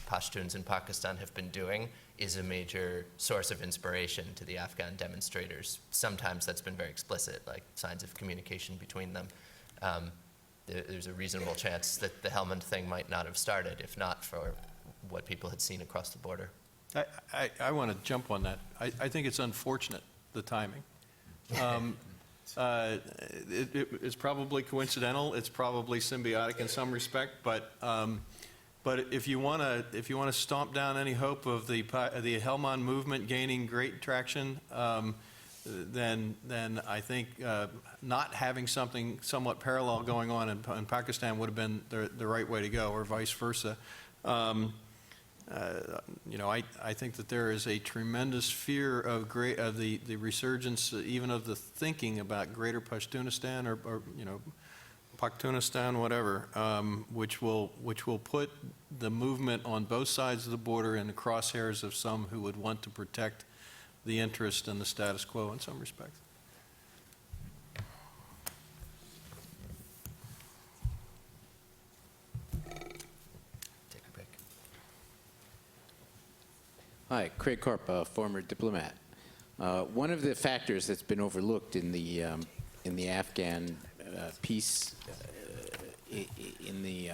Pashtuns in Pakistan have been doing is a major source of inspiration to the Afghan demonstrators. Sometimes that's been very explicit, like signs of communication between them. There's a reasonable chance that the Helmand thing might not have started if not for what people had seen across the border. I want to jump on that. I think it's unfortunate, the timing. It's probably coincidental. It's probably symbiotic in some respect. But if you want to stomp down any hope of the Helmand movement gaining great traction, then I think not having something somewhat parallel going on in Pakistan would have been the right way to go, or vice versa. I think that there is a tremendous fear of the resurgence, even of the thinking about Greater Pashtunistan or Pakhtunistan, whatever, which will put the movement on both sides of the border in the crosshairs of some who would want to protect the interest and the status quo in some respects. Hi, Craig Karp, a former diplomat. One of the factors that's been overlooked in the Afghan peace, in the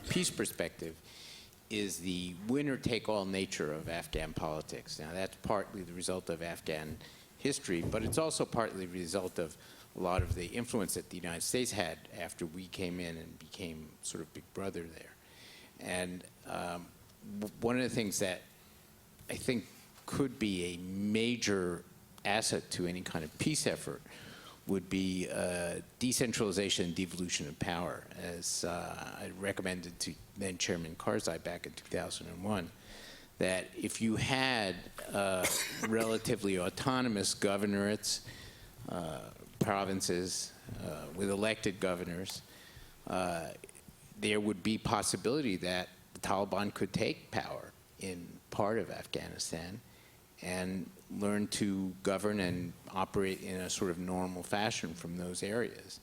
peace perspective, is the winner-take-all nature of Afghan politics. Now, that's partly the result of Afghan history, but it's also partly the result of a lot of the influence that the United States had after we came in and became sort of big brother there. And one of the things that I think could be a major asset to any kind of peace effort would be decentralization and devolution of power, as I recommended to then Chairman Karzai back in 2001, that if you had relatively autonomous governorates, provinces with elected governors, there would be possibility that the Taliban could take power in part of Afghanistan and learn to govern and operate in a sort of normal fashion from those areas.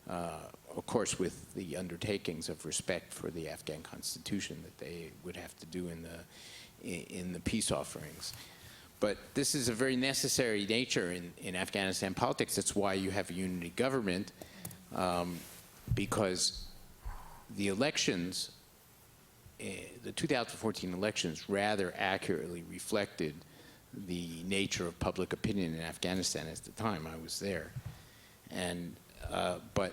Of course, with the undertakings of respect for the Afghan constitution that they would have to do in the peace offerings. But this is a very necessary nature in Afghanistan politics. That's why you have a unity government, because the elections, the 2014 elections rather accurately reflected the nature of public opinion in Afghanistan at the time I was there. And, but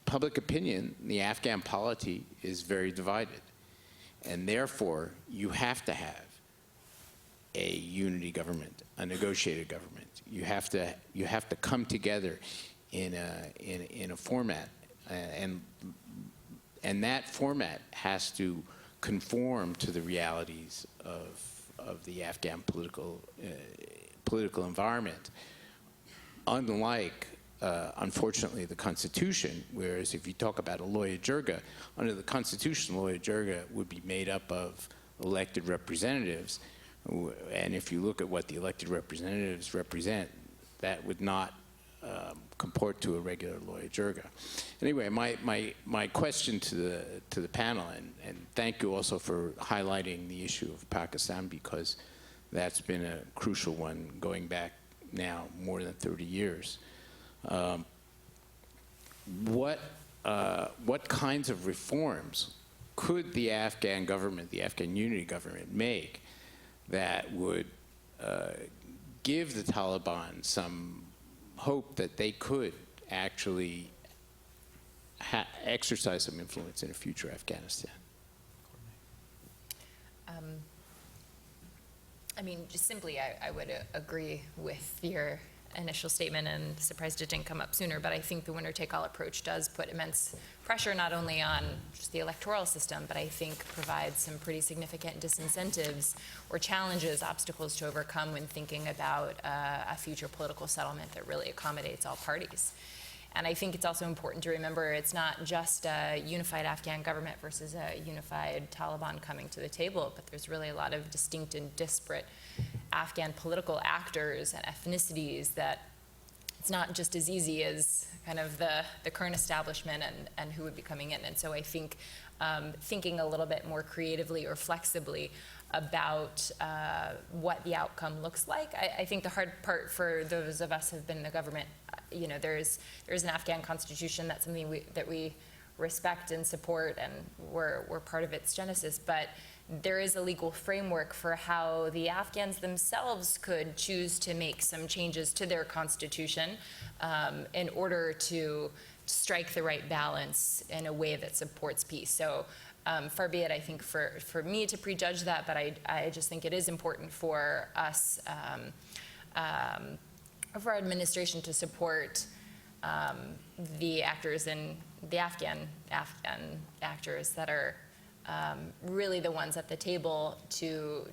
public opinion, the Afghan polity, is very divided. And therefore, you have to have a unity government, a negotiated government. You have to come together in a format, and that format has to conform to the realities of the Afghan political environment. Unlike, unfortunately, the Constitution, whereas if you talk about a Loya Jirga, under the Constitution, Loya Jirga would be made up of elected representatives, and if you look at what the elected representatives represent, that would not comport to a regular Loya Jirga. Anyway, my question to the panel, and thank you also for highlighting the issue of Pakistan, because that's been a crucial one going back now more than 30 years. What kinds of reforms could the Afghan government, the Afghan unity government, make that would give the Taliban some hope that they could actually exercise some influence in a future Afghanistan? I mean, just simply, I would agree with your initial statement, and surprised it didn't come up sooner, but I think the winner-take-all approach does put immense pressure not only on just the electoral system, but I think provides some pretty significant disincentives or challenges, obstacles to overcome when thinking about a future political settlement that really accommodates all parties. And I think it's also important to remember it's not just a unified Afghan government versus a unified Taliban coming to the table, but there's really a lot of distinct and disparate Afghan political actors and ethnicities that it's not just as easy as kind of the current establishment and who would be coming in. And so I think thinking a little bit more creatively or flexibly about what the outcome looks like. I think the hard part for those of us who have been in the government, you know, there's an Afghan constitution. That's something that we respect and support, and we're part of its genesis. But there is a legal framework for how the Afghans themselves could choose to make some changes to their constitution in order to strike the right balance in a way that supports peace. So far be it, I think, for me to prejudge that, but I just think it is important for us, for our administration to support the actors in the Afghan actors that are really the ones at the table to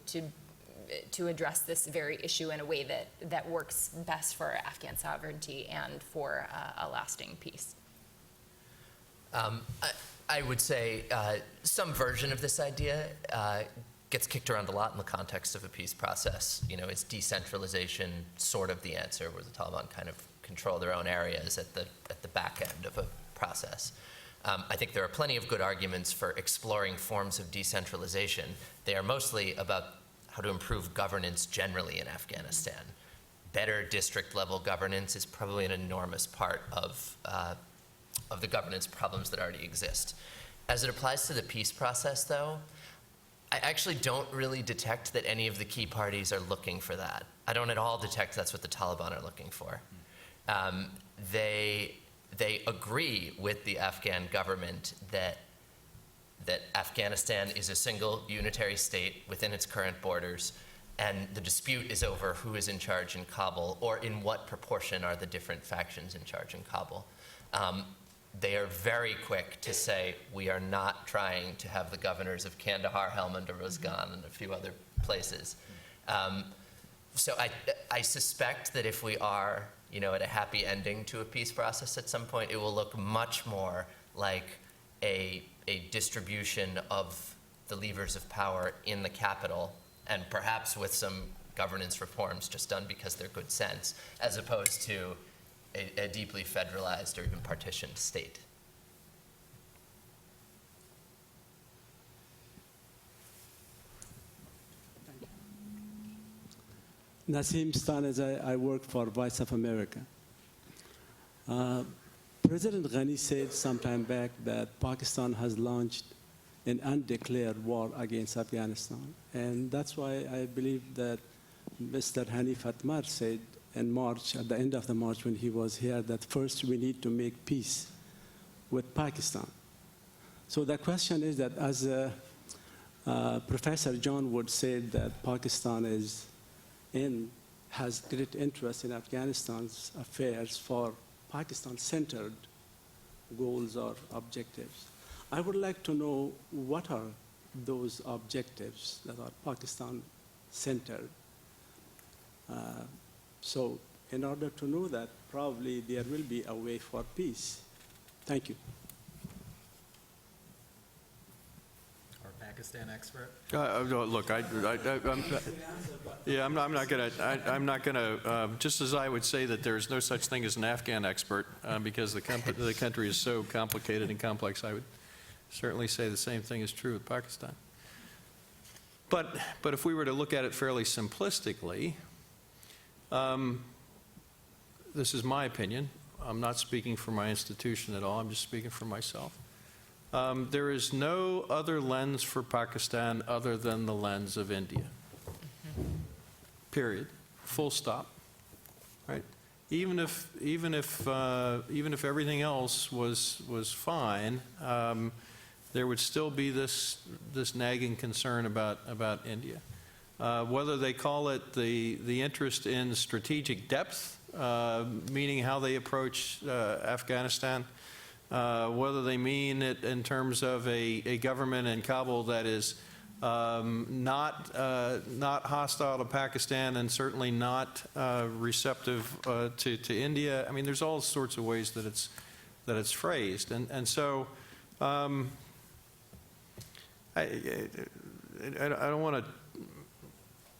address this very issue in a way that works best for Afghan sovereignty and for a lasting peace. I would say some version of this idea gets kicked around a lot in the context of a peace process. You know, is decentralization sort of the answer, where the Taliban kind of control their own areas at the back end of a process? I think there are plenty of good arguments for exploring forms of decentralization. They are mostly about how to improve governance generally in Afghanistan. Better district-level governance is probably an enormous part of the governance problems that already exist. As it applies to the peace process, though, I actually don't really detect that any of the key parties are looking for that. I don't at all detect that's what the Taliban are looking for. They agree with the Afghan government that Afghanistan is a single unitary state within its current borders, and the dispute is over who is in charge in Kabul, or in what proportion are the different factions in charge in Kabul. They are very quick to say, we are not trying to have the governors of Kandahar, Helmand, or Rozgan, and a few other places. So I suspect that if we are, at a happy ending to a peace process at some point, it will look much more like a distribution of the levers of power in the capital, and perhaps with some governance reforms just done because they're good sense, as opposed to a deeply federalized or even partitioned state. Nasim Stanez, I work for Voice of America. President Ghani said some time back that Pakistan has launched an undeclared war against Afghanistan. And that's why I believe that Mr. Hanif Atmar said in March, at the end of the March when he was here, that first we need to make peace with Pakistan. So the question is that, as Professor John Wood said, that Pakistan has great interest in Afghanistan's affairs for Pakistan-centered goals or objectives. I would like to know what are those objectives that are Pakistan-centered. So in order to know that, probably there will be a way for peace. Thank you. Our Pakistan expert. Look, I'm not gonna. Just as I would say that there is no such thing as an Afghan expert because the country is so complicated and complex, I would certainly say the same thing is true with Pakistan. But if we were to look at it fairly simplistically, this is my opinion. I'm not speaking for my institution at all. I'm just speaking for myself. There is no other lens for Pakistan other than the lens of India. Period. Full stop. Right? Even if everything else was fine, there would still be this nagging concern about India. Whether they call it the interest in strategic depth, meaning how they approach Afghanistan, whether they mean it in terms of a government in Kabul that is not hostile to Pakistan and certainly not receptive to India. I mean, there's all sorts of ways that it's phrased, and so I don't want to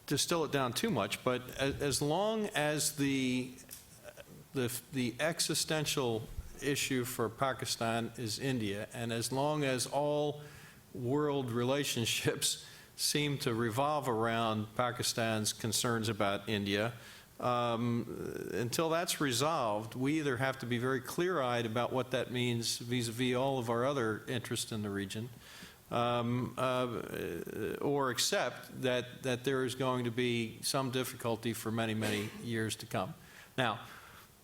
distill it down too much, but as long as the existential issue for Pakistan is India, and as long as all world relationships seem to revolve around Pakistan's concerns about India, until that's resolved, we either have to be very clear-eyed about what that means vis-a-vis all of our other interests in the region, or accept that there is going to be some difficulty for many, many years to come. Now,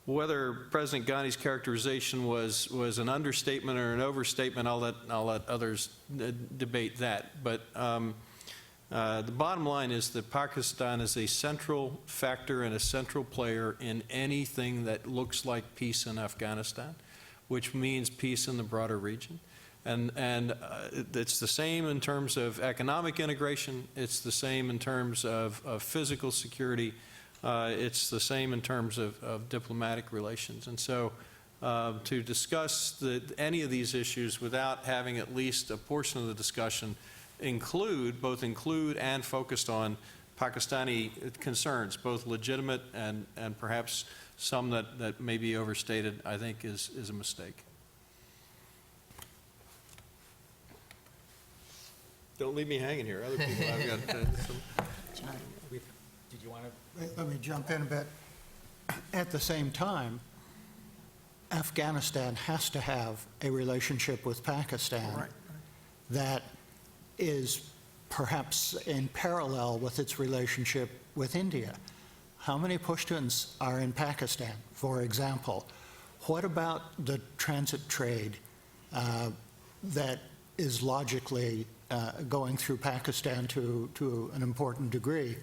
whether President Ghani's characterization was an understatement or an overstatement, I'll let others debate that. But the bottom line is that Pakistan is a central factor and a central player in anything that looks like peace in Afghanistan, which means peace in the broader region. And it's the same in terms of economic integration. It's the same in terms of physical security. It's the same in terms of diplomatic relations. And so to discuss any of these issues without having at least a portion of the discussion both include and focused on Pakistani concerns, both legitimate and perhaps some that may be overstated, I think is a mistake. Don't leave me hanging here. Other people, I've got some. Did you want to? Let me jump in a bit. At the same time, Afghanistan has to have a relationship with Pakistan that is perhaps in parallel with its relationship with India. How many Pashtuns are in Pakistan, for example? What about the transit trade that is logically going through Pakistan to an important degree?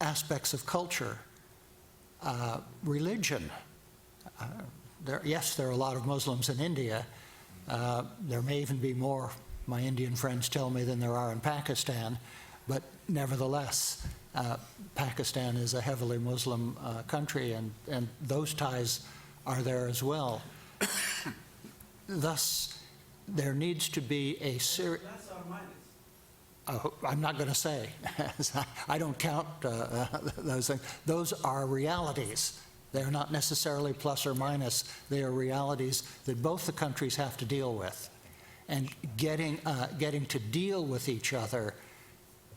aspects of culture, religion. Yes, there are a lot of Muslims in India. There may even be more, my Indian friends tell me, than there are in Pakistan. But nevertheless, Pakistan is a heavily Muslim country, and those ties are there as well. Thus, there needs to be a serious... I'm not going to say. I don't count those things. Those are realities. They're not necessarily plus or minus. They are realities that both the countries have to deal with. And getting to deal with each other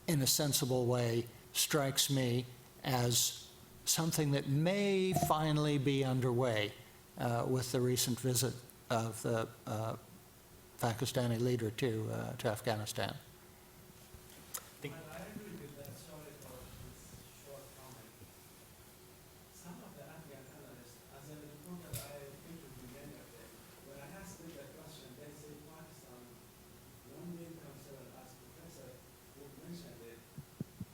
in a sensible way strikes me as something that may finally be underway with the recent visit of the Pakistani leader to Afghanistan. I agree with that. Sorry for this short comment. Some of the Afghan analysts, as a reporter, I interviewed many of them. When I asked them the question, they say Pakistan, one main concern, as Professor Wood mentioned it,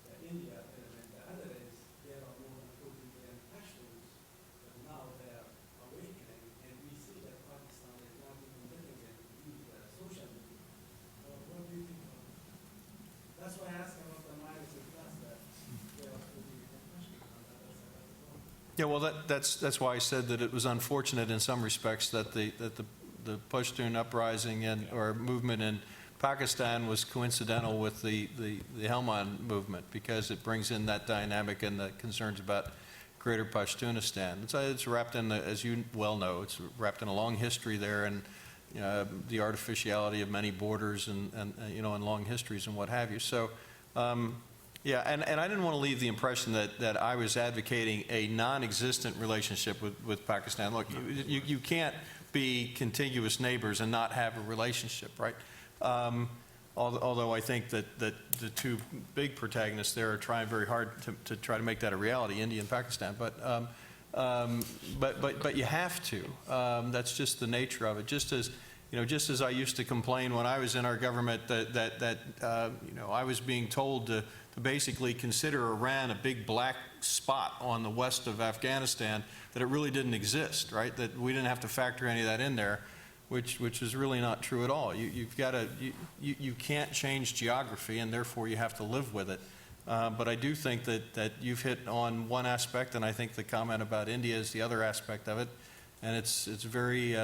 the India element. The other is there are more than 40 million Pashtuns, but now they are awakening, and we see that Pakistan is not even letting them use social media. What do you think about that? That's why I asked about the minus and plus that there are 40 million Pashtuns on the other side of the border. Yeah, well, that's why I said that it was unfortunate in some respects that the Pashtun uprising or movement in Pakistan was coincidental with the Helmand movement, because it brings in that dynamic and the concerns about greater Pashtunistan. It's wrapped in, as you well know, it's wrapped in a long history there, and the artificiality of many borders and long histories and what have you. So, yeah, and I didn't want to leave the impression that I was advocating a non-existent relationship with Pakistan. Look, you can't be contiguous neighbors and not have a relationship, right? Although I think that the two big protagonists there are trying very hard to try to make that a reality, India and Pakistan. But you have to. That's just the nature of it. Just as I used to complain when I was in our government that I was being told to basically consider Iran a big black spot on the west of Afghanistan, that it really didn't exist, right? That we didn't have to factor any of that in there, which is really not true at all. You can't change geography, and therefore you have to live with it. But I do think that you've hit on one aspect, and I think the comment about India is the other aspect of it. And it's very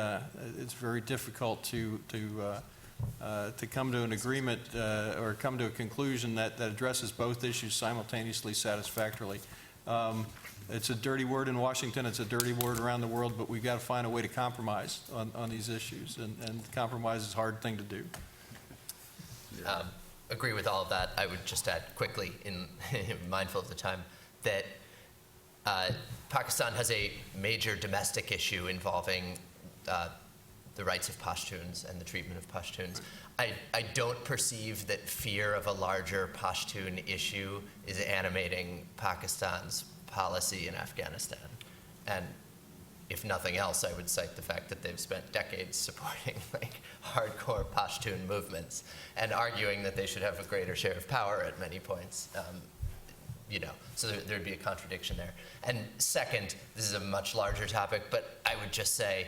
difficult to come to an agreement or come to a conclusion that addresses both issues simultaneously satisfactorily. It's a dirty word in Washington, it's a dirty word around the world, but we've got to find a way to compromise on these issues, and compromise is a hard thing to do. Agree with all of that. I would just add quickly, mindful of the time, that Pakistan has a major domestic issue involving the rights of Pashtuns and the treatment of Pashtuns. I don't perceive that fear of a larger Pashtun issue is animating Pakistan's policy in Afghanistan. And if nothing else, I would cite the fact that they've spent decades supporting hardcore Pashtun movements and arguing that they should have a greater share of power at many points. So there'd be a contradiction there. And second, this is a much larger topic, but I would just say,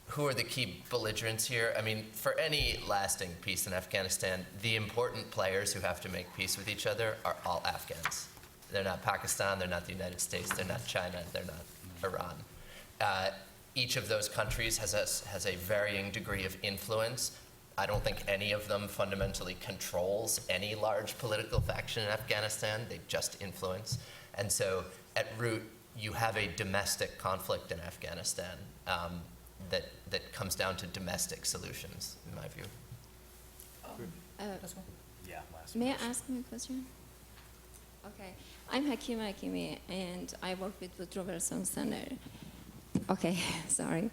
who are the key belligerents here? I mean, for any lasting peace in Afghanistan, the important players who have to make peace with each other are all Afghans. They're not Pakistan, they're not the United States, they're not China, they're not Iran. Each of those countries has a varying degree of influence. I don't think any of them fundamentally controls any large political faction in Afghanistan. They just influence. And so at root, you have a domestic conflict in Afghanistan that comes down to domestic solutions, in my view. May I ask my question? Okay. I'm Hakima Hakimi, and I work with Withdrawal Center. Okay, sorry.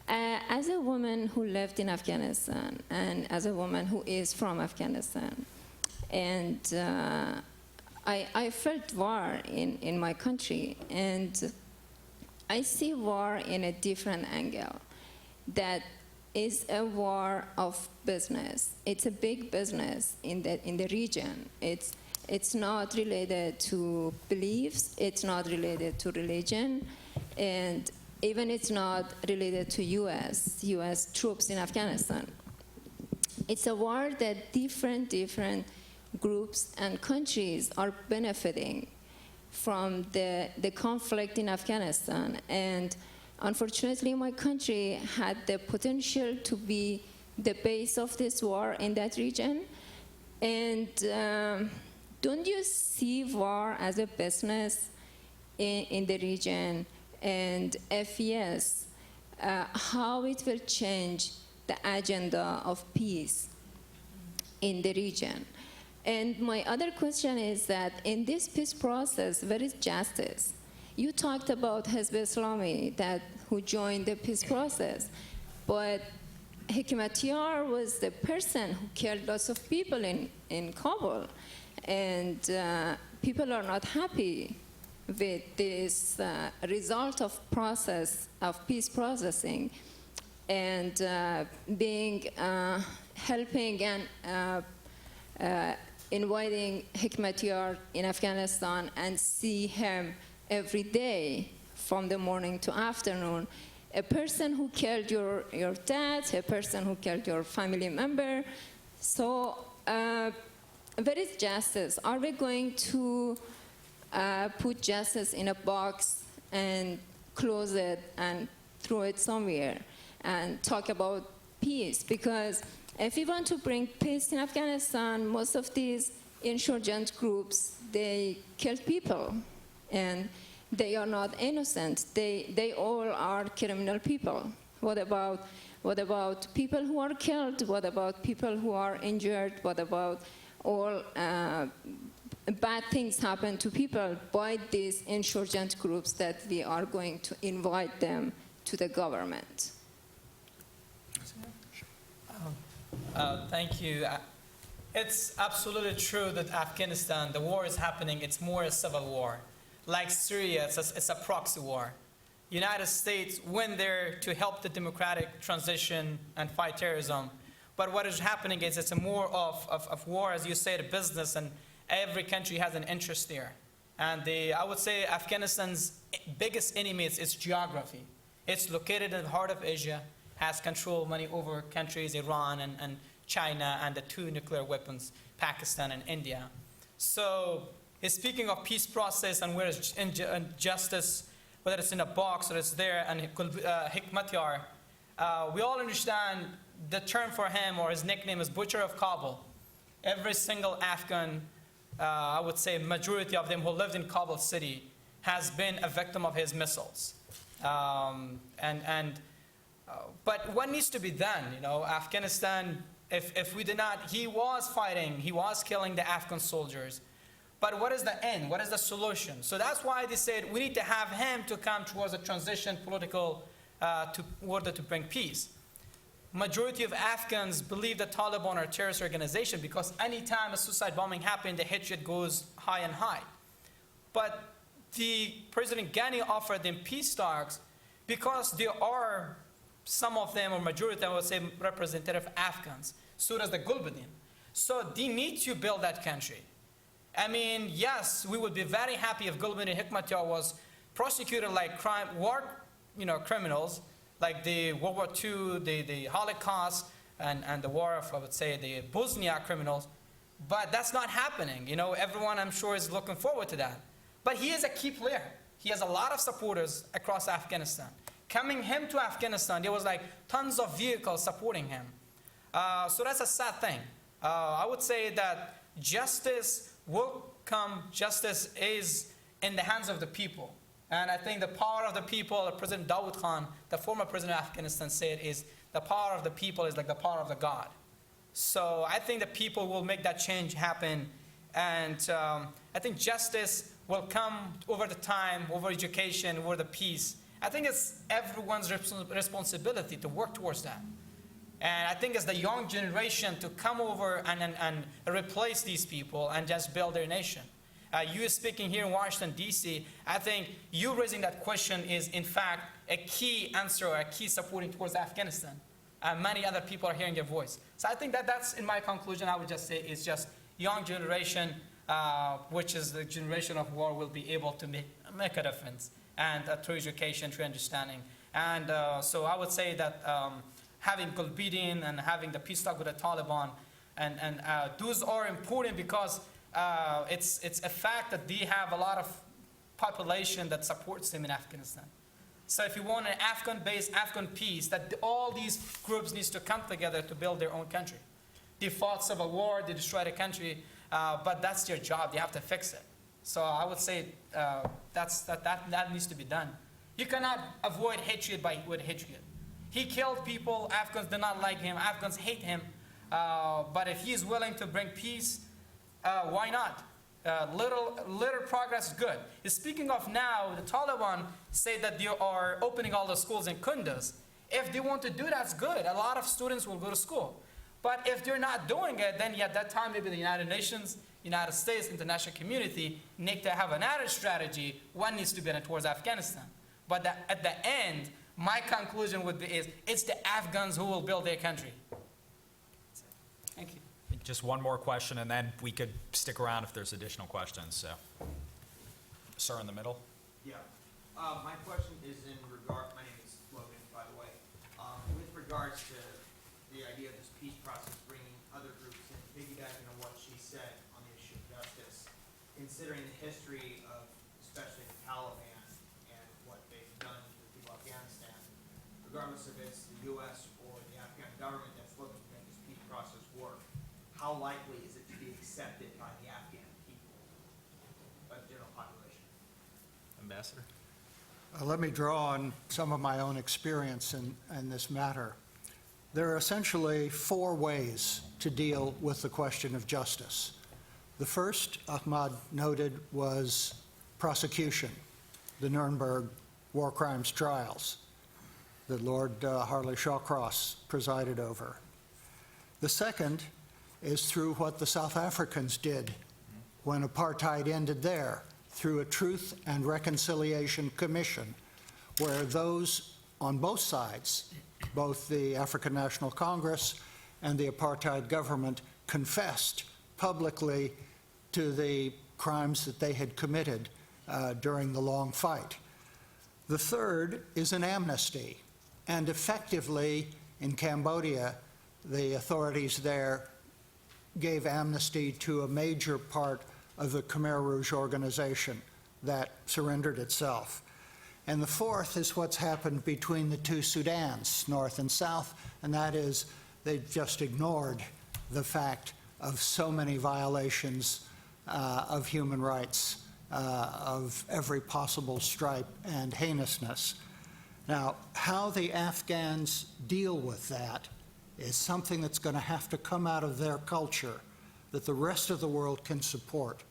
As a woman who lived in Afghanistan, and as a woman who is from Afghanistan, and I felt war in my country, and I see war in a different angle. That is a war of business. It's a big business in the region. It's It's not related to beliefs. It's not related to religion. And even it's not related to U.S. troops in Afghanistan. It's a war that different groups and countries are benefiting from the conflict in Afghanistan. And unfortunately, my country had the potential to be the base of this war in that region. And don't you see war as a business in the region? And if yes, how it will change the agenda of peace in the region? And my other question is that in this peace process, where is justice? You talked about Hizb Islami who joined the peace process, but Hekmatyar was the person who killed lots of people in Kabul, and people are not happy with this result of peace processing, and helping and inviting Hekmatyar in Afghanistan and see him every day from the morning to afternoon. A person who killed your dad, a person who killed your family member. So where is justice? Are we going to put justice in a box and close it and throw it somewhere and talk about peace? Because if we want to bring peace in Afghanistan, most of these insurgent groups, they kill people, and they are not innocent. They all are criminal people. What about people who are killed? What about people who are injured? What about all bad things happen to people by these insurgent groups that we are going to invite them to the government? Thank you. It's absolutely true that Afghanistan, the war is happening. It's more a civil war. Like Syria, it's a proxy war. United States went there to help the democratic transition and fight terrorism. But what is happening is it's a more of war, as you say, the business, and every country has an interest there. And I would say Afghanistan's biggest enemy is its geography. It's located in the heart of Asia, has control money over countries, Iran and China, and the 2 nuclear weapons, Pakistan and India. So speaking of peace process and where is justice, whether it's in a box or it's there, and Hekmatyar, we all understand the term for him, or his nickname is Butcher of Kabul. Every single Afghan, I would say majority of them who lived in Kabul city, has been a victim of his missiles. But what needs to be done? You know, Afghanistan, if we did not, he was fighting, he was killing the Afghan soldiers. But what is the end? What is the solution? So that's why they said we need to have him to come towards a transition political order to bring peace. Majority of Afghans believe that Taliban are a terrorist organization because anytime a suicide bombing happens, the hatred goes high and high. But the President Ghani offered them peace talks because there are some of them, or majority, I would say, representative Afghans. So does the Gulbuddin. So they need to build that country. I mean, yes, we would be very happy if Gulbuddin Hekmatyar was prosecuted like war criminals, like the World War II, the Holocaust, and the war of, I would say, the Bosnia criminals. But that's not happening. You know, everyone, I'm sure, is looking forward to that. But he is a key player. He has a lot of supporters across Afghanistan. Coming him to Afghanistan, there was like tons of vehicles supporting him. So that's a sad thing. I would say that justice will come. Justice is in the hands of the people. And I think the power of the people, President Dawood Khan, the former president of Afghanistan, said is the power of the people is like the power of the God. So I think the people will make that change happen. And I think justice will come over the time, over education, over the peace. I think it's everyone's responsibility to work towards that. And I think it's the young generation to come over and replace these people and just build their nation. You speaking here in Washington, D.C., I think you raising that question is, in fact, a key answer, or a key supporting towards Afghanistan. Many other people are hearing your voice. So I think that's, in my conclusion, I would just say, is just young generation which is the generation of war, will be able to make a difference, and through education, through understanding. And so I would say that having Gulbuddin and having the peace talk with the Taliban, and those are important because it's a fact that they have a lot of population that supports them in Afghanistan. So if you want an Afghan-based Afghan peace, that all these groups needs to come together to build their own country. They fought civil war, they destroyed the country, but that's their job, they have to fix it. So I would say that needs to be done. You cannot avoid hatred with hatred. He killed people, Afghans did not like him, Afghans hate him, but if he is willing to bring peace, why not? Little progress is good. Speaking of now, the Taliban say that they are opening all the schools in Kunduz. If they want to do that's good. A lot of students will go to school. But if they're not doing it, then at that time maybe the United Nations, United States, international community need to have another strategy. One needs to be done towards Afghanistan. But at the end, my conclusion would be it's the Afghans who will build their country. Thank you. Just one more question, and then we could stick around if there's additional questions. So, sir in the middle. Yeah. My question is in regard, my name is Logan, by the way, with regards to the idea of this peace process bringing other groups in, piggybacking on what she said on the issue of justice, considering the history of especially the Taliban and what they've done to the people of Afghanistan, regardless if it's the U.S. or the Afghan government that's looking to make this peace process work, how likely is it to be accepted by the Afghan people, by the general population? Ambassador. Let me draw on some of my own experience in this matter. There are essentially four ways to deal with the question of justice. The first, Ahmad noted, was prosecution, the Nuremberg war crimes trials that Lord Harley Shawcross presided over. The second is through what the South Africans did when apartheid ended there, through a Truth and Reconciliation Commission, where those on both sides, both the African National Congress and the apartheid government, confessed publicly to the crimes that they had committed during the long fight. The third is an amnesty, and effectively in Cambodia, the authorities there gave amnesty to a major part of the Khmer Rouge organization that surrendered itself. And the fourth is what's happened between the two Sudans, North and South, and that is they've just ignored the fact of so many violations of human rights of every possible stripe and heinousness. Now, how the Afghans deal with that is something that's going to have to come out of their culture that the rest of the world can support.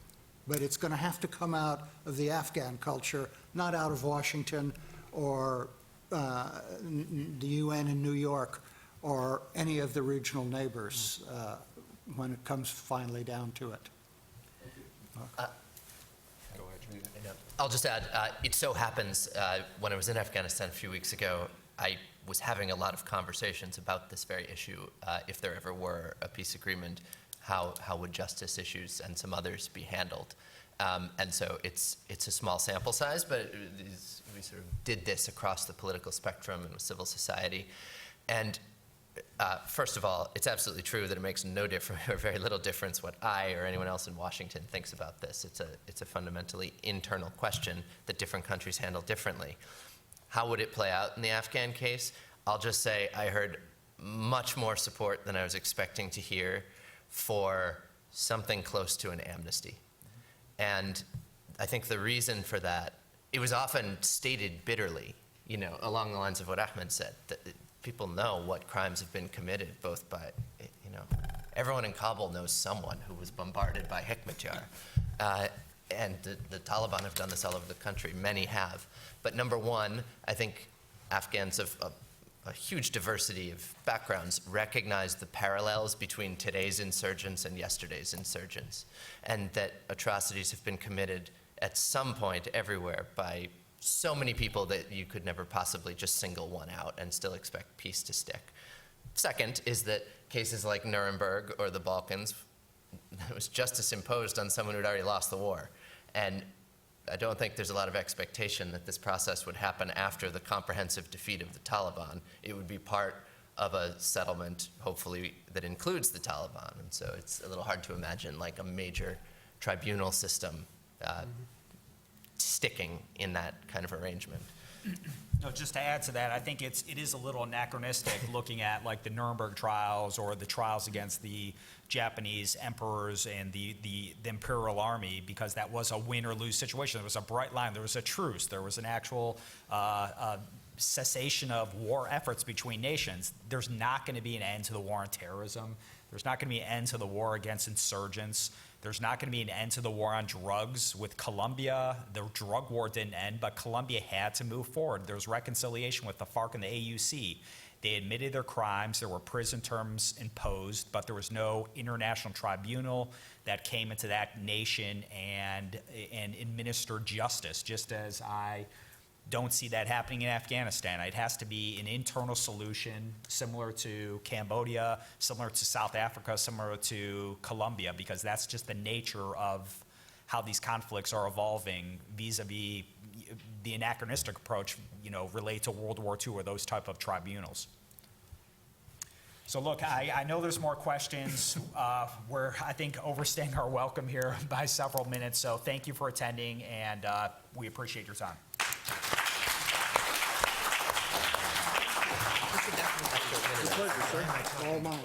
But it's going to have to come out of the Afghan culture, not out of Washington or the UN in New York or any of the regional neighbors when it comes finally down to it. I'll just add, it so happens when I was in Afghanistan a few weeks ago, I was having a lot of conversations about this very issue. If there ever were a peace agreement, how would justice issues and some others be handled? And so it's a small sample size, but we sort of did this across the political spectrum and with civil society. And first of all, it's absolutely true that it makes no difference or very little difference what I or anyone else in Washington thinks about this. It's a fundamentally internal question that different countries handle differently. How would it play out in the Afghan case? I'll just say I heard much more support than I was expecting to hear for something close to an amnesty. And I think the reason for that, it was often stated bitterly, you know, along the lines of what Ahmed said, that people know what crimes have been committed, both by, you know, everyone in Kabul knows someone who was bombarded by Hikmatyar. And the Taliban have done this all over the country, many have. But number one, I think Afghans of a huge diversity of backgrounds recognize the parallels between today's insurgents and yesterday's insurgents, and that atrocities have been committed at some point everywhere by so many people that you could never possibly just single one out and still expect peace to stick. Second is that cases like Nuremberg or the Balkans it was justice imposed on someone who'd already lost the war. And I don't think there's a lot of expectation that this process would happen after the comprehensive defeat of the Taliban. It would be part of a settlement, hopefully, that includes the Taliban. And so it's a little hard to imagine like a major tribunal system sticking in that kind of arrangement. No, just to add to that, I think it is a little anachronistic looking at like the Nuremberg trials or the trials against the Japanese emperors and the imperial army, because that was a win or lose situation. There was a bright line. There was a truce. There was an actual cessation of war efforts between nations. There's not going to be an end to the war on terrorism. There's not going to be an end to the war against insurgents. There's not going to be an end to the war on drugs. With Colombia, the drug war didn't end, but Colombia had to move forward. There was reconciliation with the FARC and the AUC. They admitted their crimes. There were prison terms imposed, but there was no international tribunal that came into that nation and administered justice, just as I don't see that happening in Afghanistan. It has to be an internal solution similar to Cambodia, similar to South Africa, similar to Colombia, because that's just the nature of how these conflicts are evolving vis-a-vis the anachronistic approach, related to World War II or those type of tribunals. So look, I know there's more questions. We're, I think, overstaying our welcome here by several minutes, so thank you for attending, and we appreciate your time. Pleasure, sir. All mine.